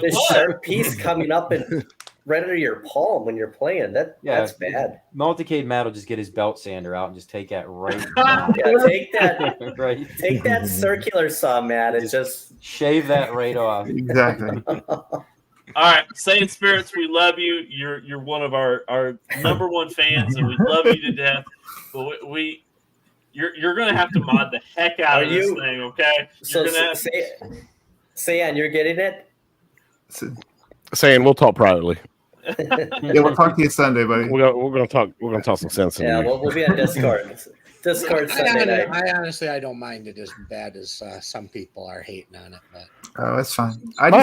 this sharp piece coming up and right under your palm when you're playing. That's bad. Multicade Matt will just get his belt sander out and just take that right down. Yeah, right. take that circular saw, Matt, and just Shave that right off. Exactly. All right, Saiyan Spirits, we love you. You're one of our number one fans, and we love you to death. But you're gonna have to mod the heck out Are of this you- thing, okay? so You're gonna have say, Ann, you're getting it. saying we'll talk privately. Yeah, we'll talk to you Sunday, buddy. We're gonna talk some sense. Yeah, in you. we'll be on Discord. Discord Sunday night. I honestly, I don't mind it as bad as some people are hating on it. But Oh, that's fine. My Go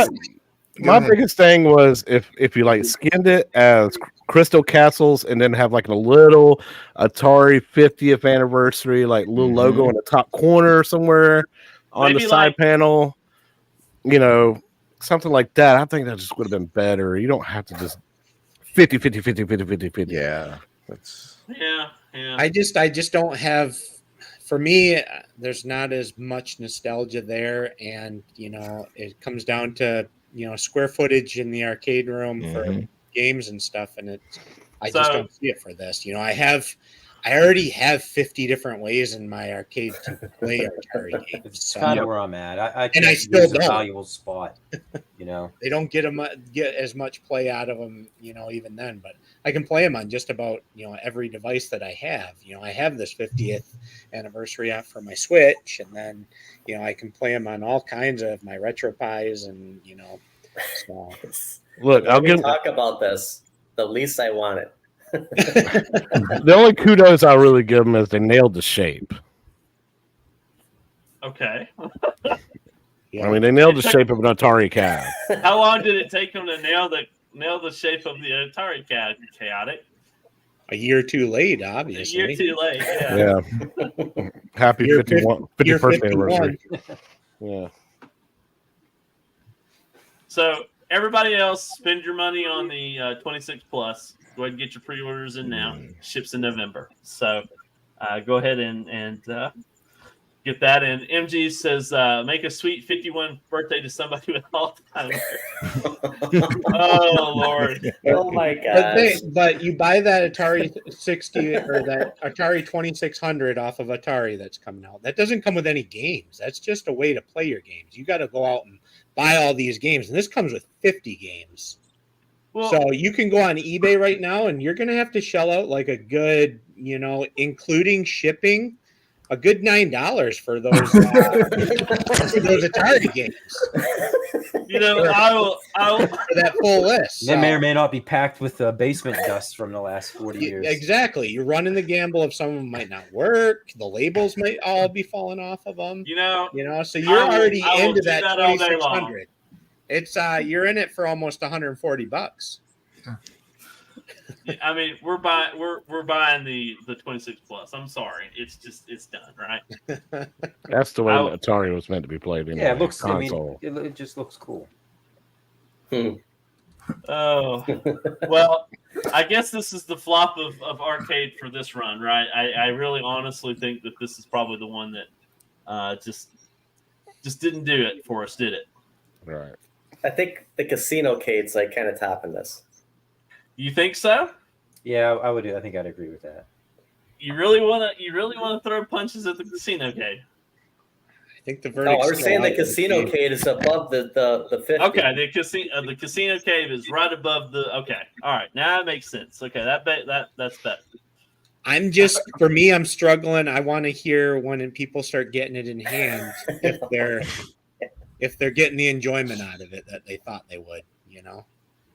ahead. biggest thing was if you like skinned it as Crystal Castles and then have like a little Atari 50th anniversary like little logo in the top corner somewhere on Maybe the side like- panel, something like that. I think that just would have been better. You don't have to just 50. yeah. That's yeah. I just don't have. For me, there's not as much nostalgia there, and it comes down to square footage in the arcade room for games and stuff, and I just So- don't see it for this. I have I already have 50 different ways in my arcade to play Atari games. It's So kind of where I'm at. I And I can't still use a don't. valuable spot. You know, they don't get as much play out of them, even then. But I can play them on just about every device that I have. I have this 50th anniversary app for my Switch, and then I can play them on all kinds of my RetroPies, and so. Look, Let me talk about this. The least I wanted. The only kudos I really give them is they nailed the shape. Okay. I mean, they nailed the shape of an Atari CAD. How long did it take them to nail the shape of the Atari CAD? Chaotic. A year or two late, obviously. A year too late. Yeah. Happy Year 51st anniversary. Yeah. So everybody else, spend your money on the 26 Plus. Go ahead and get your pre-orders in now. Ships in November. So go ahead and get that. And MG says, make a sweet 51 birthday to somebody with all-time. Oh, Lord. Oh, my gosh. But you buy that Atari 60 or that Atari 2600 off of Atari that's coming out. That doesn't come with any games. That's just a way to play your games. You got to go out and buy all these games. And this comes with 50 games. Well, so you can go on eBay right now and you're going to have to shell out like a good, including shipping, a good $9 for those those Atari games. I'll for that full list. They may or may not be packed with basement dust from the last 40 years. Exactly. You're running the gamble of some of them might not work. The labels might all be falling off of them. So you're already into that 2600. It's you're in it for almost $140. I mean, we're buying the 26 Plus. I'm sorry, it's done, right? That's the way Atari was meant to be played. Yeah, it looks. Console. I mean, it just looks cool. Oh, well, I guess this is the flop of arcade for this run, right? I really honestly think that this is probably the one that just didn't do it for us, did it? Right. I think the casino cade's like kind of topping this. You think so? Yeah, I would. I think I'd agree with that. You really want to throw punches at the casino cade? I think the verdict. No, I was saying the casino cade is above the 50. Okay, the casino cave is right above the. Okay, all right, now it makes sense. Okay, that's better. I'm struggling. I want to hear when people start getting it in hand if they're getting the enjoyment out of it that they thought they would.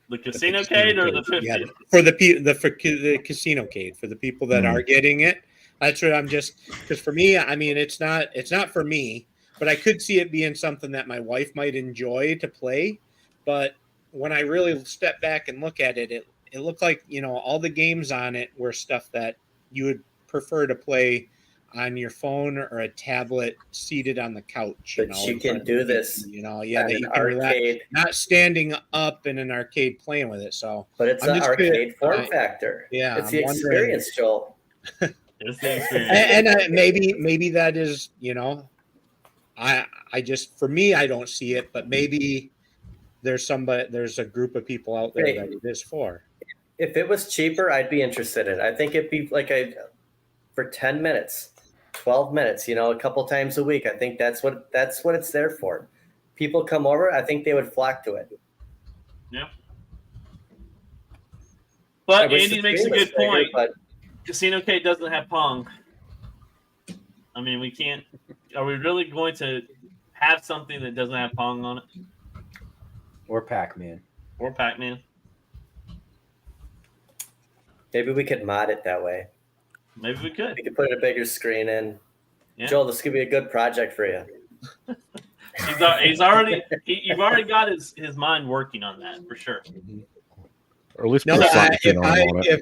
The casino cade or the 50? Yeah, for the casino cade for the people that are getting it. That's what I'm just because for me, I mean, it's not for me, but I could see it being something that my wife might enjoy to play. But when I really step back and look at it, it looked like all the games on it were stuff that you would prefer to play on your phone or a tablet seated on the couch. But you can do this. that you can relax, not standing up in an arcade playing with it. So, but it's an arcade form factor. Yeah, it's the experience, Joel. It's the experience. And maybe that is I just for me I don't see it, but maybe there's a group of people out there that it is for. If it was cheaper, I'd be interested in it. I think it'd be like for 10 minutes. 12 minutes, a couple times a week. I think that's what it's there for. People come over, I think they would flock to it. Yeah. But Andy makes a good point. But Casino Cade doesn't have Pong. I mean, we can't. Are we really going to have something that doesn't have Pong on it? Or Pac-Man. Maybe we could mod it that way. Maybe we could. We could put a bigger screen in. Yeah. Joel, this could be a good project for you. You've already got his mind working on that for sure. Or at least if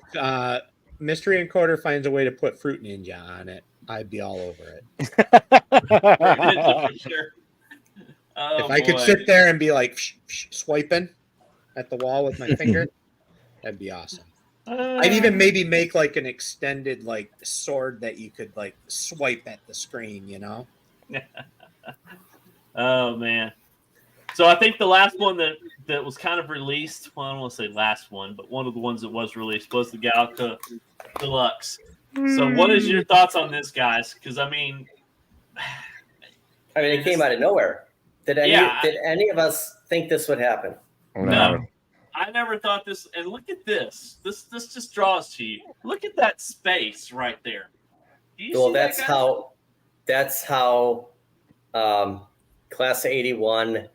Mystery Encoder finds a way to put Fruit Ninja on it, I'd be all over it. For sure. If I could sit there and be like swiping at the wall with my finger, that'd be awesome. I'd even maybe make like an extended like sword that you could like swipe at the screen, Oh man. So I think the last one that was kind of released, well, I don't want to say last one, but one of the ones that was released was the Galaga Deluxe. So, what is your thoughts on this, guys? Because I mean, it came out of nowhere. Did any of us think this would happen? No. I never thought this. And look at this. This just draws to you. Look at that space right there. Well, that's how Class 81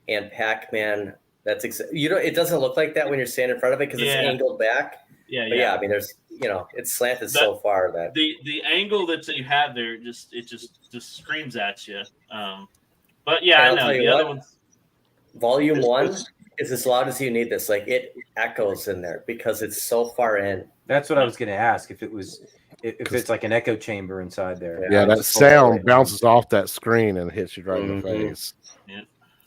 and Pac-Man. It doesn't look like that when you're standing in front of it because it's angled back. Yeah. I mean, there's it's slanted so far that the angle that you have there just screams at you. But yeah, I know the other ones. Volume 1 is as loud as you need this. Like it echoes in there because it's so far in. That's what I was going to ask. If it's like an echo chamber inside there. Yeah, that sound bounces off that screen and hits you right in the face. Yeah.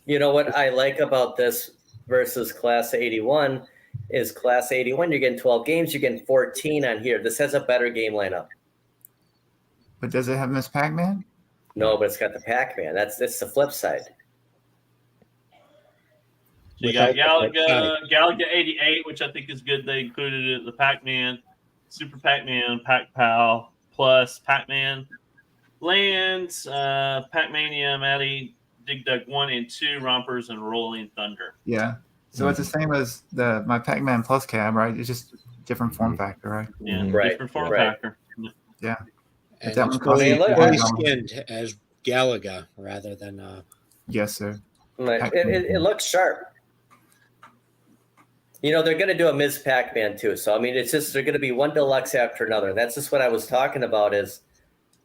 You know what I like about this versus Class 81 is Class 81. You're getting 12 games. You're getting 14 on here. This has a better game lineup. But does it have Miss Pac-Man? No, but it's got the Pac-Man. That's the flip side. So you got Galaga 88, which I think is good. They included it, the Pac-Man, Super Pac-Man, Pac-Pal, plus Pac-Man, Lands, Pac-Mania, Matty, Dig Dug 1 and 2, Rompers, and Rolling Thunder. Yeah. So it's the same as my Pac-Man Plus cab, right? It's just different form factor, right? Yeah, different form factor. Yeah. And that it's one fully skinned as Galaga rather than Yes, sir. It looks sharp. They're going to do a Ms. Pac-Man too. So, I mean, it's just they're going to be one deluxe after another. That's just what I was talking about is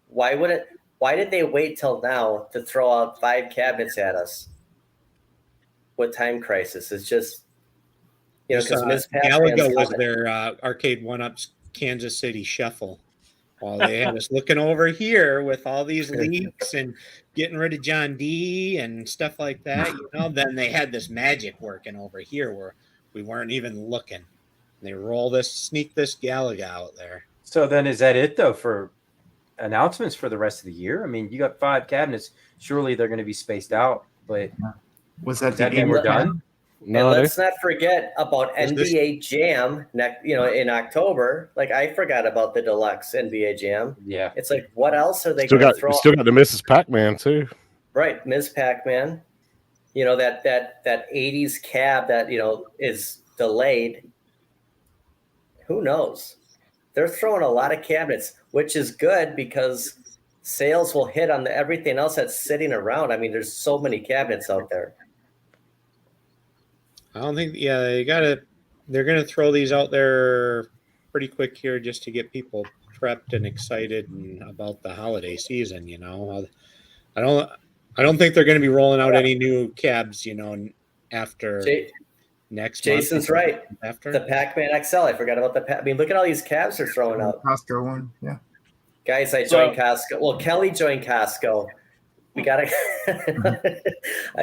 why did they wait till now to throw out 5 cabinets at us with Time Crisis? It's just, because Ms. Galaga was their Arcade1Up's Kansas City shuffle. While they had us looking over here with all these leaks and getting rid of John D and stuff like that, then they had this magic working over here where we weren't even looking. They sneak this Galaga out there. So then is that it though for announcements for the rest of the year? I mean, you got 5 cabinets. Surely they're going to be spaced out, but was that the game we're done? No, and let's not forget about NBA Jam in October. Like I forgot about the deluxe NBA Jam. Yeah. It's like, what else are they going to throw? Still got the Mrs. Pac-Man too. Right. Ms. Pac-Man. That 80s cab that, is delayed. Who knows? They're throwing a lot of cabinets, which is good because sales will hit on everything else that's sitting around. I mean, there's so many cabinets out there. I don't think, they're going to throw these out there pretty quick here just to get people prepped and excited about the holiday season, I don't think they're going to be rolling out any new cabs, after next Jason's month. Right. After the Pac-Man XL. I forgot about I mean, look at all these cabs they're throwing out. Costco one, yeah. Guys, I joined Costco. Well, Kelly joined Costco. I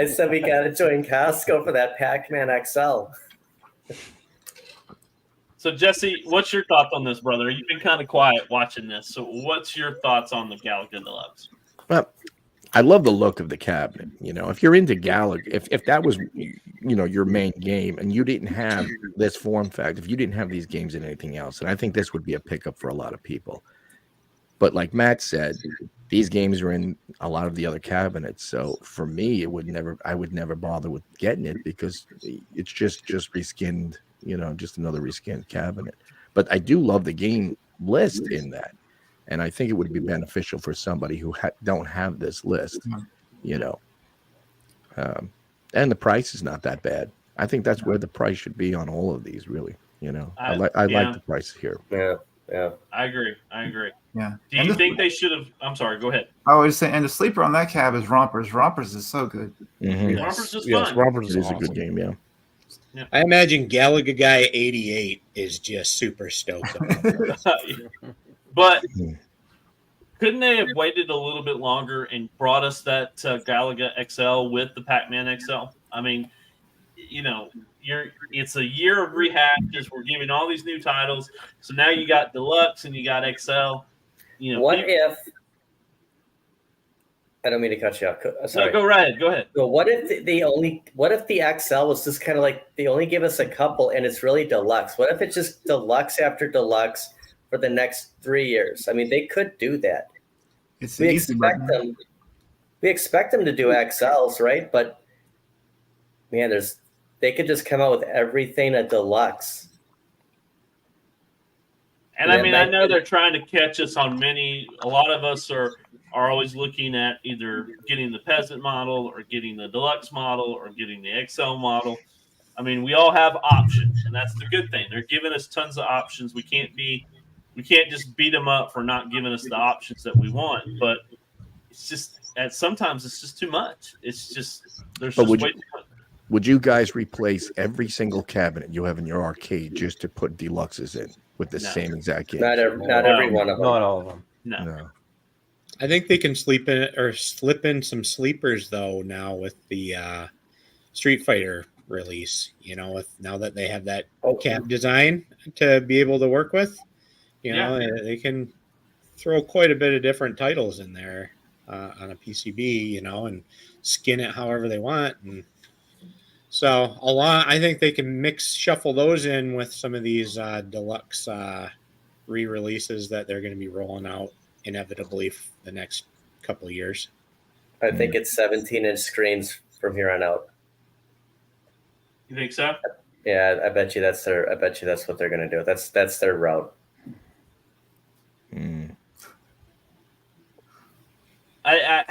said we gotta join Costco for that Pac-Man XL. So Jesse, what's your thoughts on this, brother? You've been kind of quiet watching this. So what's your thoughts on the Galaga Deluxe? Well, I love the look of the cabinet. If you're into Galaga, if that was your main game and you didn't have this form factor, if you didn't have these games in anything else, and I think this would be a pickup for a lot of people. But like Matt said, these games are in a lot of the other cabinets. So for me, I would never bother with getting it because it's just reskinned, just another reskinned cabinet. But I do love the game list in that. And I think it would be beneficial for somebody who don't have this list, and the price is not that bad. I think that's where the price should be on all of these, really. I like the price here. Yeah. I agree. Yeah. Do you think they should have? I'm sorry. Go ahead. I was saying, and the sleeper on that cab is Rompers. Rompers is so good. Mm-hmm. Rompers is yes, fun. Rompers is awesome. a good game. Yeah. I imagine Galaga Guy 88 is just super stoked. But couldn't they have waited a little bit longer and brought us that Galaga XL with the Pac-Man XL? I mean, it's a year of rehashes. We're giving all these new titles. So now you got Deluxe and you got XL. What if I don't mean to cut you off. Sorry. No, go right ahead. Go ahead. So what if the XL was just kind of like they only give us a couple and it's really deluxe? What if it's just deluxe after deluxe for the next 3 years. I mean, they could do that. It's We the easy expect button. them. We expect them to do XLs, right? But man, they could just come out with everything a deluxe. And I mean, I know they're trying to catch us on many. A lot of us are always looking at either getting the peasant model or getting the deluxe model or getting the XL model. I mean, we all have options, and that's the good thing. They're giving us tons of options. We can't just beat them up for not giving us the options that we want. But it's just sometimes it's just too much. It's just there's just way too much. Would you guys replace every single cabinet you have in your arcade just to put deluxes in with the same exact game? Not every one of them. Not all of them. No. I think they can slip in some sleepers though now with the Street Fighter release. Now that they have that cab design to be able to work with, they can throw quite a bit of different titles in there on a PCB, and skin it however they want. And so I think they can shuffle those in with some of these deluxe re-releases that they're going to be rolling out inevitably for the next couple of years. I think it's 17-inch screens from here on out. You think so? Yeah, I bet you that's what they're going to do. That's their route. I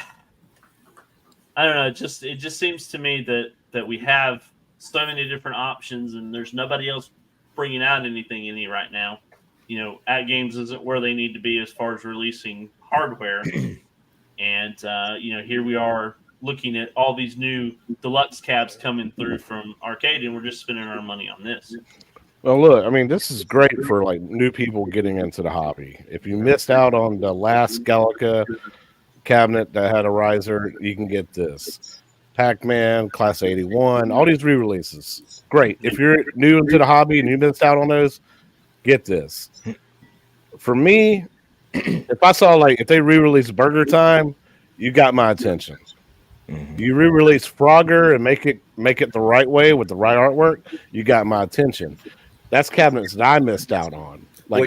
don't know. It just seems to me that we have so many different options, and there's nobody else bringing out anything right now. At Games isn't where they need to be as far as releasing hardware, and here we are looking at all these new deluxe cabs coming through from Arcade, and we're just spending our money on this. Well, look, I mean, this is great for like new people getting into the hobby. If you missed out on the last Gallica cabinet that had a riser, you can get this. Pac-Man, Class 81, all these re-releases. Great. If you're new into the hobby and you missed out on those, get this. For me, if I saw if they re-release Burger Time, you got my attention. You re-release Frogger and make it the right way with the right artwork, you got my attention. That's cabinets that I missed out on. Would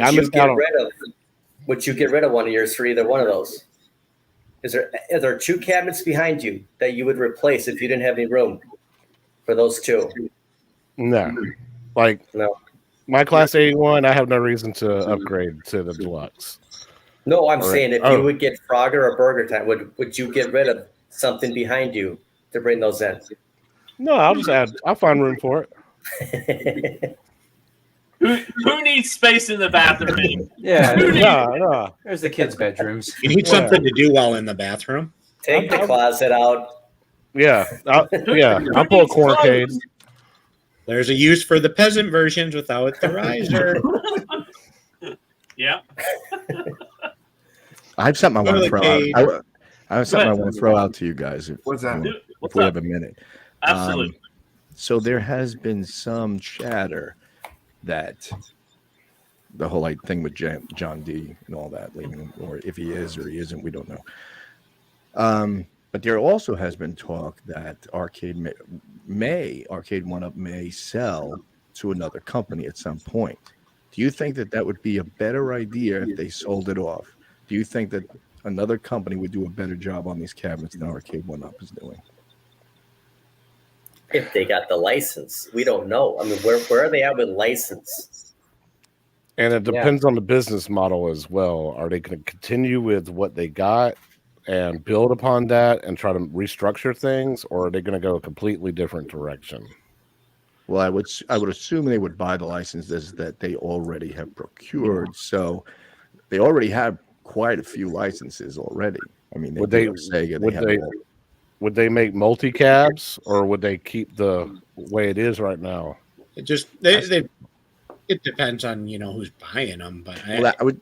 you get rid of one of yours for either one of those? Are there two cabinets behind you that you would replace if you didn't have any room for those two? No. No. My Class 81, I have no reason to upgrade to the deluxe. No, I'm saying if you would get Frogger or Burger Time, would you get rid of something behind you to bring those in? No, I'll find room for it. Who needs space in the bathroom? Yeah, no. There's the kids' bedrooms. You need something to do while in the bathroom. Take the closet out. Yeah, I'll pull a corncade. There's a use for the peasant versions without the riser. Yeah. I have something I want to throw out. I have something I want to throw out to you guys. What's that? If we have a minute. Absolutely. So there has been some chatter that the whole thing with John D and all that, or if he is or he isn't, we don't know. But there also has been talk that Arcade1Up may sell to another company at some point. Do you think that would be a better idea if they sold it off? Do you think that another company would do a better job on these cabinets than Arcade1Up is doing? If they got the license, we don't know. I mean, where are they at with license? And it depends on the business model as well. Are they going to continue with what they got and build upon that and try to restructure things, or are they going to go a completely different direction? Well, I would assume they would buy the licenses that they already have procured. So they already have quite a few licenses already. I mean, would they make multi-cabs, or would they keep the way it is right now? It depends on who's buying them, but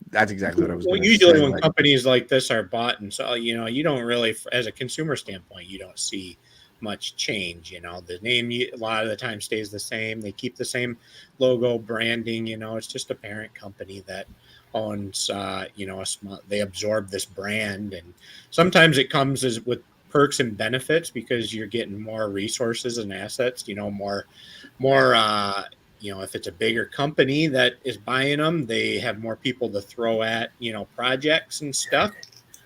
that's exactly what I was. Well, usually when companies like this are bought and so you don't really, as a consumer standpoint, you don't see much change. The name a lot of the time stays the same. They keep the same logo, branding. It's just a parent company that owns. They absorb this brand, and sometimes it comes with perks and benefits because you're getting more resources and assets. More if it's a bigger company that is buying them, they have more people to throw at, projects and stuff,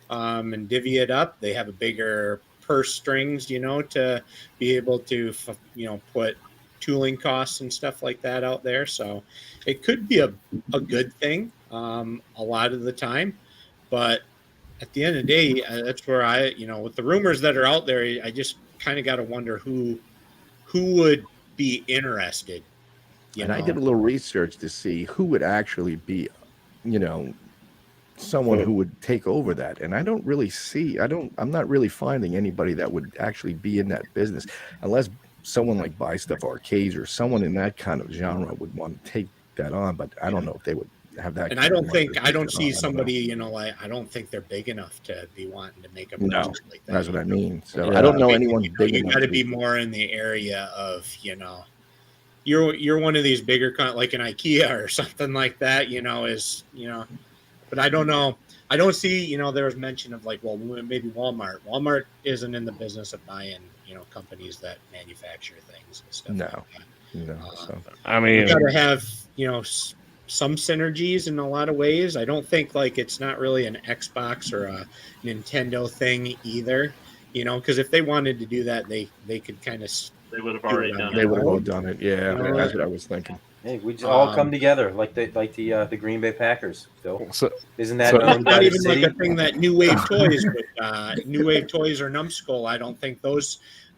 and divvy it up. They have a bigger purse strings, to be able to, put tooling costs and stuff like that out there. So it could be a good thing a lot of the time. But at the end of the day, that's where with the rumors that are out there, I just kind of got to wonder who would be interested. And I did a little research to see who would actually be, someone who would take over that. And I don't really see, I'm not really finding anybody that would actually be in that business, unless someone like Buy Stuff Arcades or someone in that kind of genre would want to take that on. But I don't know if they would have that. And I don't see somebody, I don't think they're big enough to be wanting to make a purchase like that. That's what I mean. So I don't know anyone big enough. You got to be more in the area of, you're one of these bigger, like an IKEA or something like that, but I don't know. I don't see, there was mention of like, well, maybe Walmart. Walmart isn't in the business of buying, companies that manufacture things and stuff. So I mean, you got to have, some synergies in a lot of ways. I don't think like it's not really an Xbox or a Nintendo thing either, because if they wanted to do that, they could kind of. They would have already done it. They would have all done it. Yeah, that's what I was thinking. Hey, we just all come together like the Green Bay Packers, Phil. So, Isn't that It's not even like a thing that New Wave Toys would, New Wave Toys or Numbskull, I don't think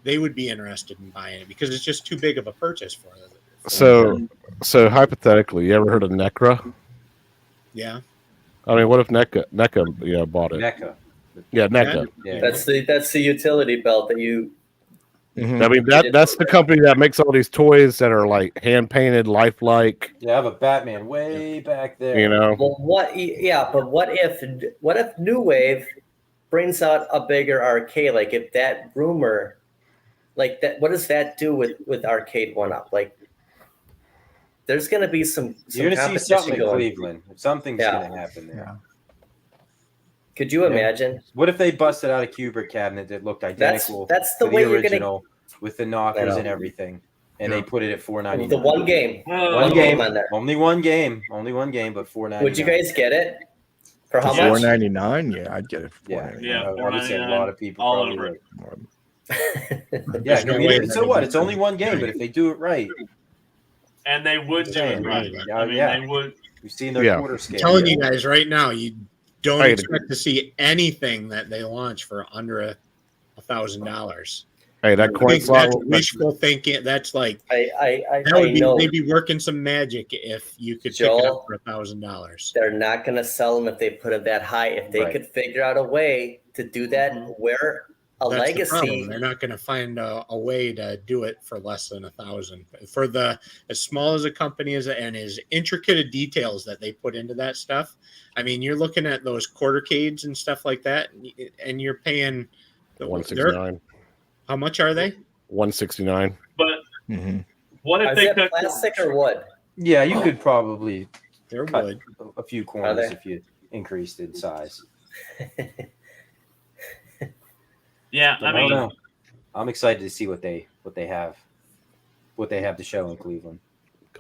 they would be interested in buying it because it's just too big of a purchase for them. So hypothetically, you ever heard of NECRA? Yeah. I mean, what if NECA bought it? NECA. Yeah, NECA. Yeah. That's the utility belt that you. Mm-hmm. I mean, that's the company that makes all these toys that are like hand painted, lifelike. Yeah, I have a Batman way back there. Well, what if New Wave brings out a bigger arcade? Like if that rumor, like that, what does that do with Arcade1Up? Like, there's going to be some You're going to see something in going. Cleveland. Something's going to happen there. Yeah. Could you imagine? What if they busted out a Cuber cabinet that looked identical that's the to way the you're original with the knockers and everything, and they put it at $4.99? The one game. One game on there. Only one game, but $4.99. Would you guys get it? For how much? $4.99? Yeah, I'd get it for $4.99. Yeah, I would say a lot of people all probably over would. it. Yeah, I mean, so what? It's only one game, but if they do it right, and they would do it right. I mean, they would. We've seen their quarter scale. I'm telling you guys right now, you don't expect to see anything that they launch for under $1,000. Hey, that coin slot. That's wishful thinking. That's like I would be know. maybe working some magic if you could pick it up for $1,000. They're not going to sell them if they put it that high. If they could figure out a way to do that, where a That's legacy. the problem. They're not going to find a way to do it for less than $1,000. For as small as a company is and as intricate of details that they put into that stuff. I mean, you're looking at those quartercades and stuff like that, and you're paying $169. How much are they? $169. But what if Is they that cut plastic or wood? Yeah, you could probably They're cut wood. a few corners if you increased in size. Yeah, I mean, know. I'm excited to see what they have to show in Cleveland.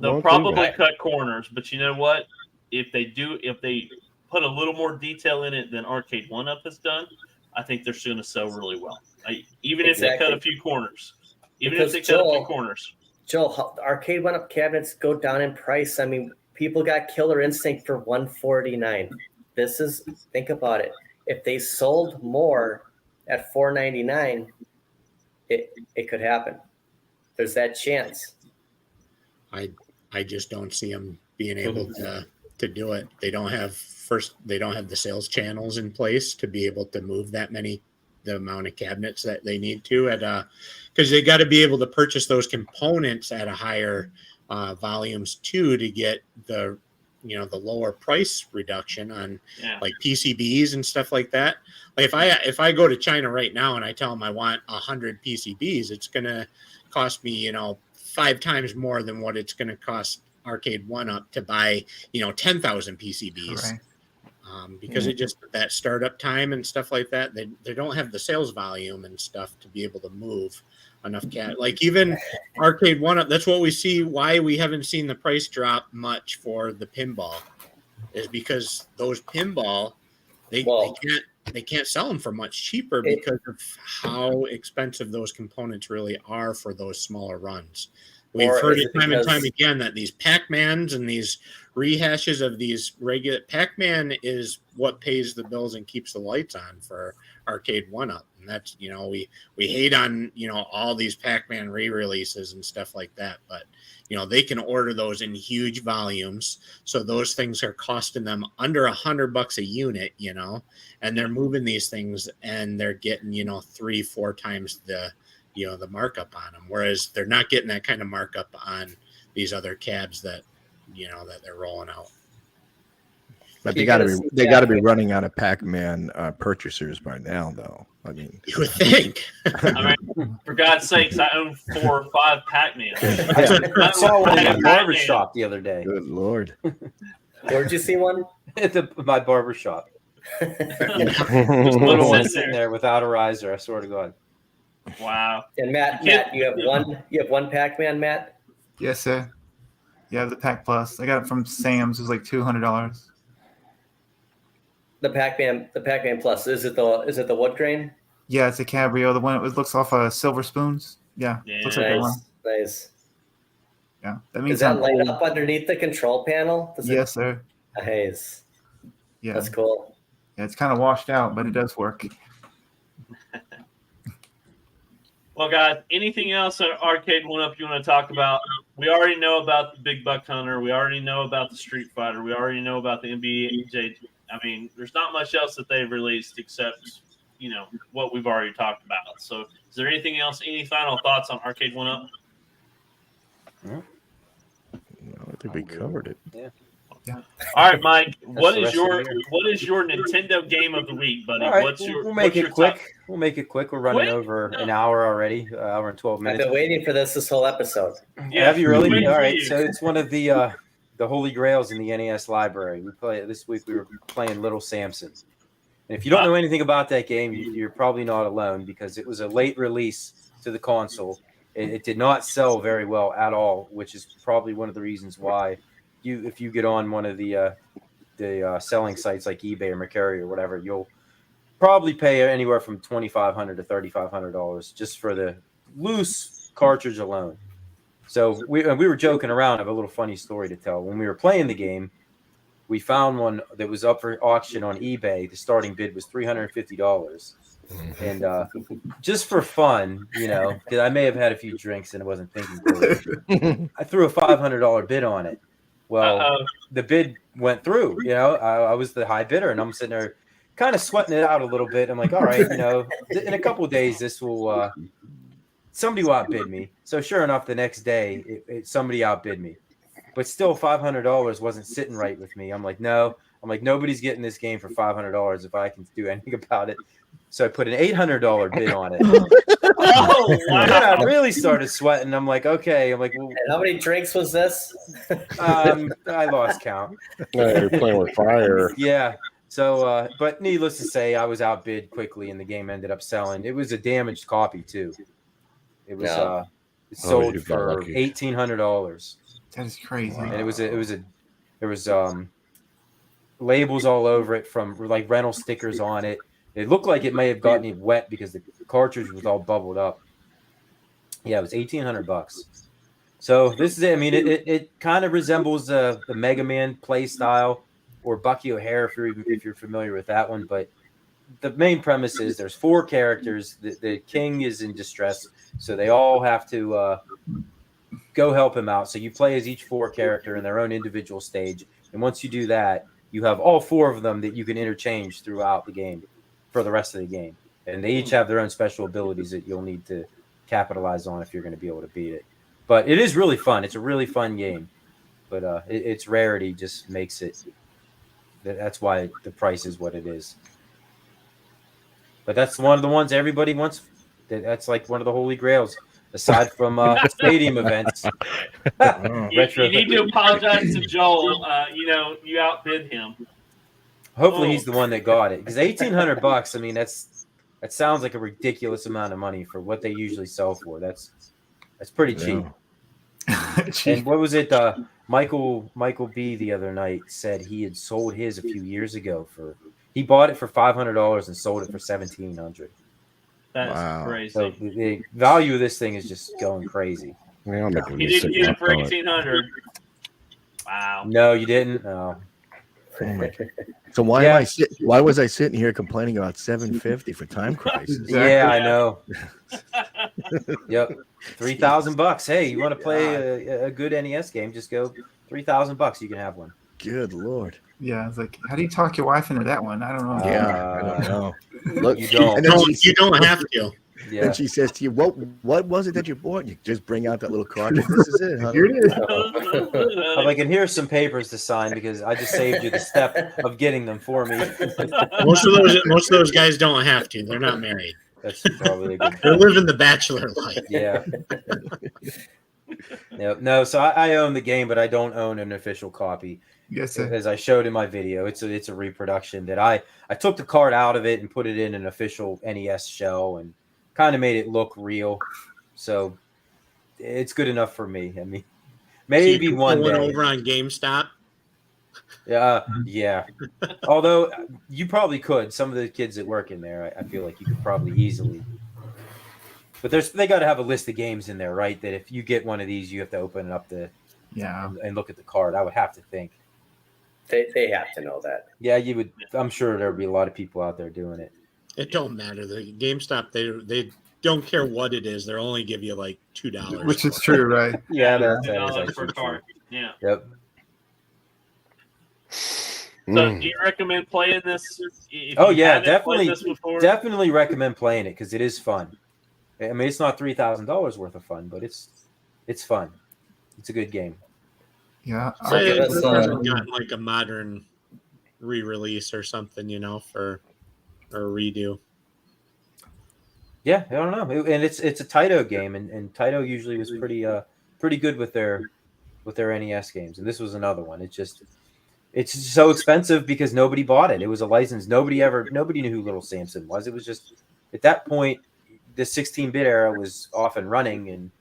they'll probably cut corners, but you know what? If they put a little more detail in it than Arcade1Up has done, I think they're going to sell really well. Even if they cut a few corners. Joel, Arcade1Up cabinets go down in price. I mean, people got Killer Instinct for $149. Think about it. If they sold more at $4.99, it could happen. There's that chance. I just don't see them being able to do it. They don't have the sales channels in place to be able to move the amount of cabinets that they need to because they got to be able to purchase those components at a higher volumes too to get the lower price reduction on like PCBs and stuff like that. Like if I go to China right now and I tell them I want 100 PCBs, it's going to cost me 5 times more than what it's going to cost Arcade1Up to buy 10,000 PCBs. because it just that startup time and stuff like that. They don't have the sales volume and stuff to be able to move enough like even Arcade1Up. That's what we see. Why we haven't seen the price drop much for the pinball is because those pinball they can't sell them for much cheaper because of how expensive those components really are for those smaller runs. We've heard it time and time again that these Pac-Mans and these rehashes of these regular Pac-Man is what pays the bills and keeps the lights on for Arcade1Up. And that's, we hate on, all these Pac-Man re-releases and stuff like that. But, they can order those in huge volumes. So those things are costing them under $100 a unit, and they're moving these things and they're getting, 3-4 times the markup on them, whereas they're not getting that kind of markup on these other cabs that that they're rolling out. But they got to be running out of Pac-Man purchasers by now, though. I mean, you would think. I mean, for God's sakes, I own 4 or 5 Pac-Man. I saw one in my barber shop the other day. Good Lord. Where'd you see one? At my barber shop. Just little one sitting there without a riser. I swear to God. Wow. And Matt, you have one Pac-Man, Matt? Yes, sir. Yeah, the Pac Plus. I got it from Sam's. It was like $200. The Pac-Man Plus. Is it the wood grain? Yeah, it's a Cabrio. The one it looks off silver spoons. Yeah, looks like that one. Nice. Yeah, that means Is that light up underneath the control panel? Yes, sir. Nice. Yeah, that's cool. Yeah, it's kind of washed out, but it does work. Well, guys, anything else on Arcade1Up you want to talk about? We already know about the Big Buck Hunter. We already know about the Street Fighter. We already know about the NBA. I mean, there's not much else that they've released except, what we've already talked about. So is there anything else, any final thoughts on Arcade1Up? No, I think we covered it. Yeah. All right, Mike. What is your Nintendo game of the week, buddy? All right, We'll make it quick. Top? We'll make it quick. We're running over an hour already, hour and 12 minutes. I've been waiting for this whole episode. Yeah, have you really? All right. So it's one of the holy grails in the NES library. This week. We were playing Little Samson. And if you don't know anything about that game, you're probably not alone because it was a late release to the console. It did not sell very well at all, which is probably one of the reasons why. If you get on one of the selling sites like eBay or Mercari or whatever, you'll probably pay anywhere from $2,500 to $3,500 just for the loose cartridge alone. So we were joking around. I have a little funny story to tell. When we were playing the game, we found one that was up for auction on eBay. The starting bid was $350. And just for fun, because I may have had a few drinks and I wasn't thinking clearly, I threw a $500 bid on it. Well, the bid went through, I was the high bidder and I'm sitting there kind of sweating it out a little bit. I'm like, all right, in a couple of days, this will, somebody will outbid me. So sure enough, the next day, somebody outbid me, but still $500 wasn't sitting right with me. I'm like, no, nobody's getting this game for $500 if I can do anything about it. So I put an $800 bid on it. Oh, wow. And I really started sweating. I'm like, okay. I'm like, well, and how many drinks was this? I lost count. You're playing with fire. Yeah. So, but needless to say, I was outbid quickly, and the game ended up selling. It was a damaged copy too. It was it sold for $1,800. That is crazy. And there was labels all over it from like rental stickers on it. It looked like it may have gotten wet because the cartridge was all bubbled up. Yeah, it was $1,800. So this is it. I mean, it kind of resembles the Mega Man play style or Bucky O'Hare if you're familiar with that one. But the main premise is there's 4 characters. The king is in distress, so they all have to go help him out. So you play as each 4 character in their own individual stage, and once you do that, you have all 4 of them that you can interchange throughout the game for the rest of the game. And they each have their own special abilities that you'll need to capitalize on if you're going to be able to beat it. But it is really fun. It's a really fun game. But its rarity just makes it. That's why the price is what it is. But that's one of the ones everybody wants. That's like one of the holy grails, aside from stadium events. You need to apologize to Joel. You outbid him. Hopefully he's the one that got it, because $1,800. I mean, that sounds like a ridiculous amount of money for what they usually sell for. That's pretty cheap. And what was it? Michael B the other night said he had sold his a few years ago he bought it for $500 and sold it for $1,700. That's crazy. So the value of this thing is just going crazy. Yeah, he didn't get it for 1,800. Wow. No, you didn't. No. So why was I sitting here complaining about $750 for Time Crisis? Exactly. Yeah, I know. Yep, $3,000. Hey, you want to play a good NES game? Just go $3,000. You can have one. Good Lord. Yeah, it's like, how do you talk your wife into that one? I don't know. Yeah, I don't know. Look, You don't. and then You don't have to. Yeah. Then she says to you, "What was it that you bought?" You just bring out that little cartridge. This is it. Huh? Here it is. I'm like, and here's some papers to sign because I just saved you the step of getting them for me. Most of those guys don't have to. They're not married. That's probably a good. They're living the bachelor life. Yeah. No, so I own the game, but I don't own an official copy. Yes, sir. As I showed in my video, it's a reproduction that I took the card out of it and put it in an official NES shell and kind of made it look real. So it's good enough for me. I mean, maybe so one day over on GameStop. Yeah. Although you probably could. Some of the kids that work in there, I feel like you could probably easily. But they got to have a list of games in there, right? That if you get one of these, you have to open it up and look at the card. I would have to think. They have to know that. Yeah, you would. I'm sure there would be a lot of people out there doing it. It don't matter. The GameStop, they don't care what it is. They'll only give you like $2, Which is true, right? Yeah, that is $2 for actually a card. true. Yeah. Yep. So, do you recommend playing this? Oh yeah, definitely recommend playing it because it is fun. I mean, it's not $3,000 worth of fun, but it's fun. It's a good game. Yeah. Say it that's, hasn't gotten like a modern re-release or something, or a redo. Yeah, I don't know, and it's a Taito game, and Taito usually was pretty good with their NES games, and this was another one. It's so expensive because nobody bought it. It was a license. Nobody knew who Little Samson was. It was just at that point, the 16-bit era was off and running, and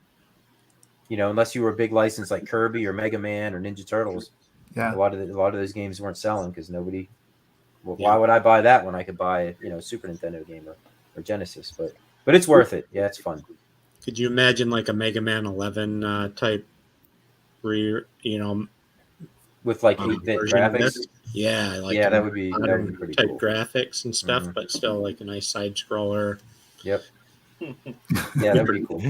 unless you were a big license like Kirby or Mega Man or Ninja Turtles, Yeah. a lot of those games weren't selling because nobody. Well, why would I buy that when I could buy a Super Nintendo game or Genesis? But it's worth it. Yeah, it's fun. Could you imagine like a Mega Man 11 type, With like 8-bit graphics? Yeah, that would be pretty type cool. graphics and stuff, but still like a nice side scroller. Yep. Yeah, that'd be cool.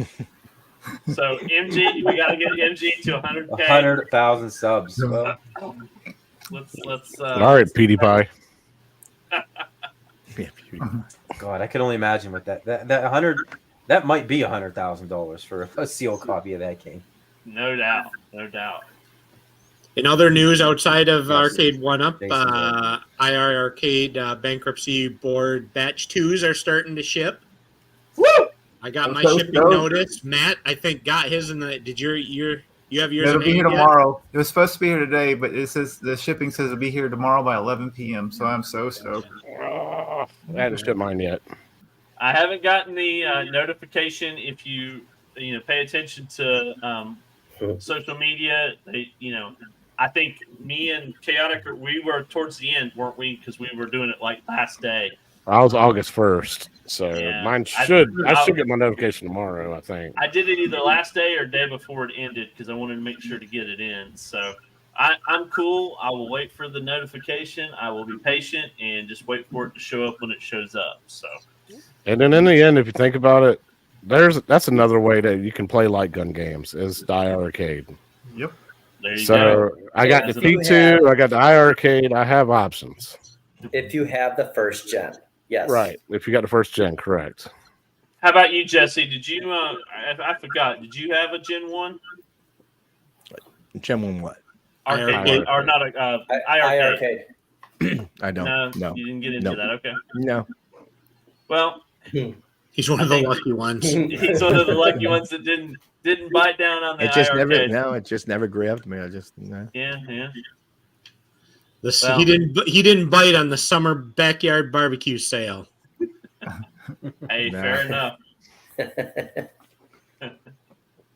So MG, we gotta get MG to 100K. 100,000 subs. Well, let's. All right, PewDiePie. God, I can only imagine what that 100. That might be $100,000 for a sealed copy of that game. No doubt. In other news outside of Yes. Arcade1Up, Basically. IR Arcade bankruptcy board batch 2s are starting to ship. Woo! I got I'm my so shipping stoked. notice. Matt, I think, got his in the. Did you have yours? It'll in be here hand yet? tomorrow. It was supposed to be here today, but it says the shipping says it'll be here tomorrow by 11 p.m. So I'm so stoked. I haven't shipped mine yet. I haven't gotten the notification. If you pay attention to social media, I think me and Chaotic, we were towards the end, weren't we? Because we were doing it like last day. I was August 1st, so Yeah. mine I should get my notification tomorrow, I think. I did it either last day or day before it ended because I wanted to make sure to get it in. So I'm cool. I will wait for the notification. I will be patient and just wait for it to show up when it shows up. So. And then in the end, if you think about it, that's another way that you can play light gun games is the IR Arcade. Yep. There you So go. I got the P2, I got the IR Arcade. I have options. If you have the first gen, yes. Right. If you got the first gen, correct. How about you, Jesse? Did you? I forgot. Did you have a Gen 1? Gen 1 what? Arcade, or not a IRK. I don't. No. You didn't get into that. Okay. No. Well, He's one of the lucky ones. he's one of the lucky ones that didn't bite down on the It just IRK. never. No, it just never grabbed me. I just. No. Yeah. Well- He didn't bite on the summer backyard barbecue sale. Hey, Nah. fair enough.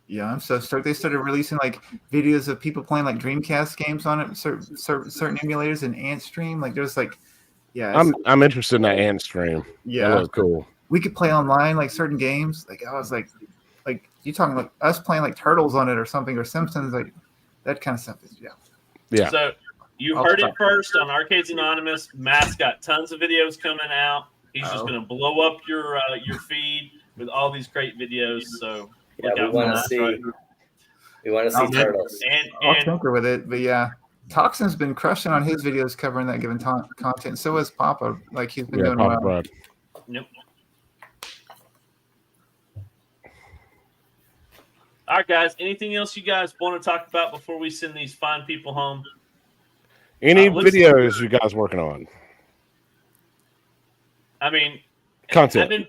Yeah, I'm so stoked. They started releasing like videos of people playing like Dreamcast games on it, certain emulators and Ant Stream. Like there's like, yeah, I'm interested in that ant stream. yeah. That looks cool. We could play online like certain games. Like I was like you talking like us playing like Turtles on it or something or Simpsons, like that kind of stuff. Yeah. So you I'll heard it stop. first on Arcades Anonymous. Matt's got tons of videos coming out. He's just Oh. going to blow up your feed with all these great videos. So Yeah, look we out for want to that, see. right? We want to see turtles. I'll And tinker with it, but yeah, Toxin's been crushing on his videos covering that given content. So has Papa. Like he's been Yeah, doing Papa well. Brad. Nope. All right, guys. Anything else you guys want to talk about before we send these fine people home? Any let's- videos you guys working on? I mean, Content.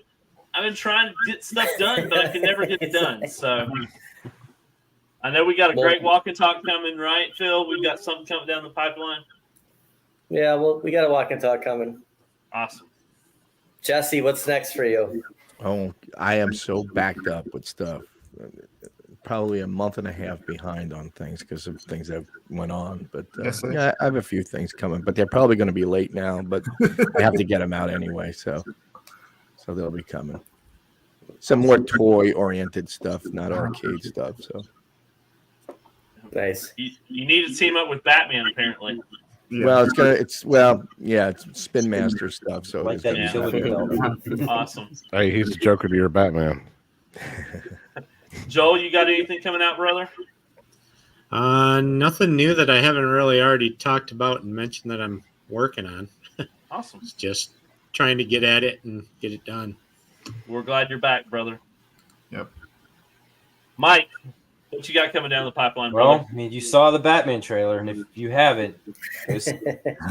I've been trying to get stuff done, but I can never get it done. So I know we got a great walk and talk coming, right, Phil? We got something coming down the pipeline. Yeah, well, we got a walk and talk coming. Awesome. Jesse, what's next for you? Oh, I am so backed up with stuff. Probably a month and a half behind on things because of things that went on. But Yes, sir. yeah, I have a few things coming, but they're probably going to be late now. But I have to get them out anyway, so they'll be coming. Some more toy-oriented stuff, not arcade stuff. So Nice. You need to team up with Batman, apparently. Yeah. it's Spin Master stuff. So Like it's that gonna be utility tough. belt. Awesome. Hey, he's the Joker to your Batman. Joel, you got anything coming out, brother? Nothing new that I haven't really already talked about and mentioned that I'm working on. Awesome. It's just trying to get at it and get it done. We're glad you're back, brother. Yep. Mike, what you got coming down the pipeline, Well, brother? I mean, you saw the Batman trailer, and if you haven't, it was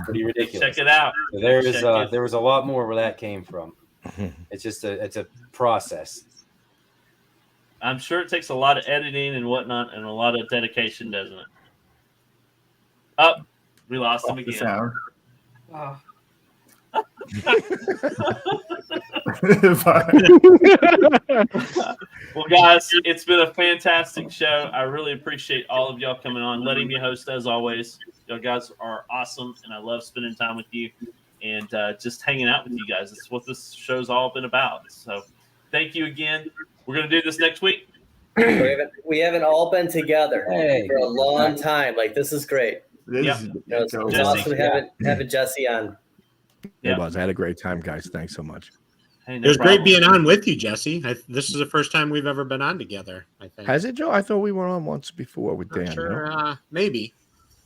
pretty ridiculous. Check it out. So there is Check it. there was a lot more where that came from. It's just it's a process. I'm sure it takes a lot of editing and whatnot and a lot of dedication, doesn't it? Oh, we lost him The again. sound. Oh. Well, guys, it's been a fantastic show. I really appreciate all of y'all coming on, letting me host as always. Y'all guys are awesome, and I love spending time with you and just hanging out with you guys. It's what this show's all been about. So thank you again. We're going to do this next week. We haven't all been together Hey. for a long time. Like, this is great. Yep. It's Jesse. awesome having Jesse on. It was. I had a great time, guys. Thanks so much. Hey, It was great being on with you, Jesse. This is the first time we've ever been on together, I think. Has it, Joe? I thought we were on once before with Dan. Not no? sure, maybe.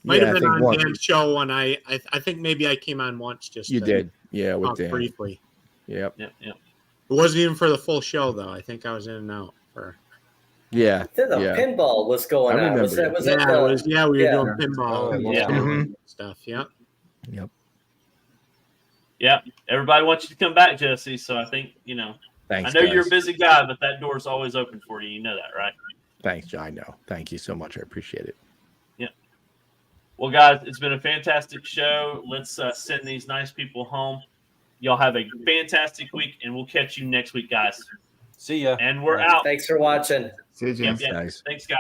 Might Yeah, have I been think on one. Dan's show, and I think maybe I came on once just You to did. Yeah, with talk Dan. briefly. Yep. Yep. It wasn't even for the full show, though. I think I was in and out for. Yeah. The Yeah. pinball was going I on. Was remember that, was that. that Yeah, the, we were yeah. doing pinball and yeah. Mhm. stuff. Yeah. Yep. Yeah. Everybody wants you to come back, Jesse. So I think, Thanks. I know you're a guys. busy guy, but that door's always open for you. You know that, right? Thanks, Joe. I know. Thank you so much. I appreciate it. Well, guys, it's been a fantastic show. Let's send these nice people home. Y'all have a fantastic week, and we'll catch you next week, guys. See ya. And we're out. Thanks for watching. See you, James. Yep. Guys. Thanks, guys.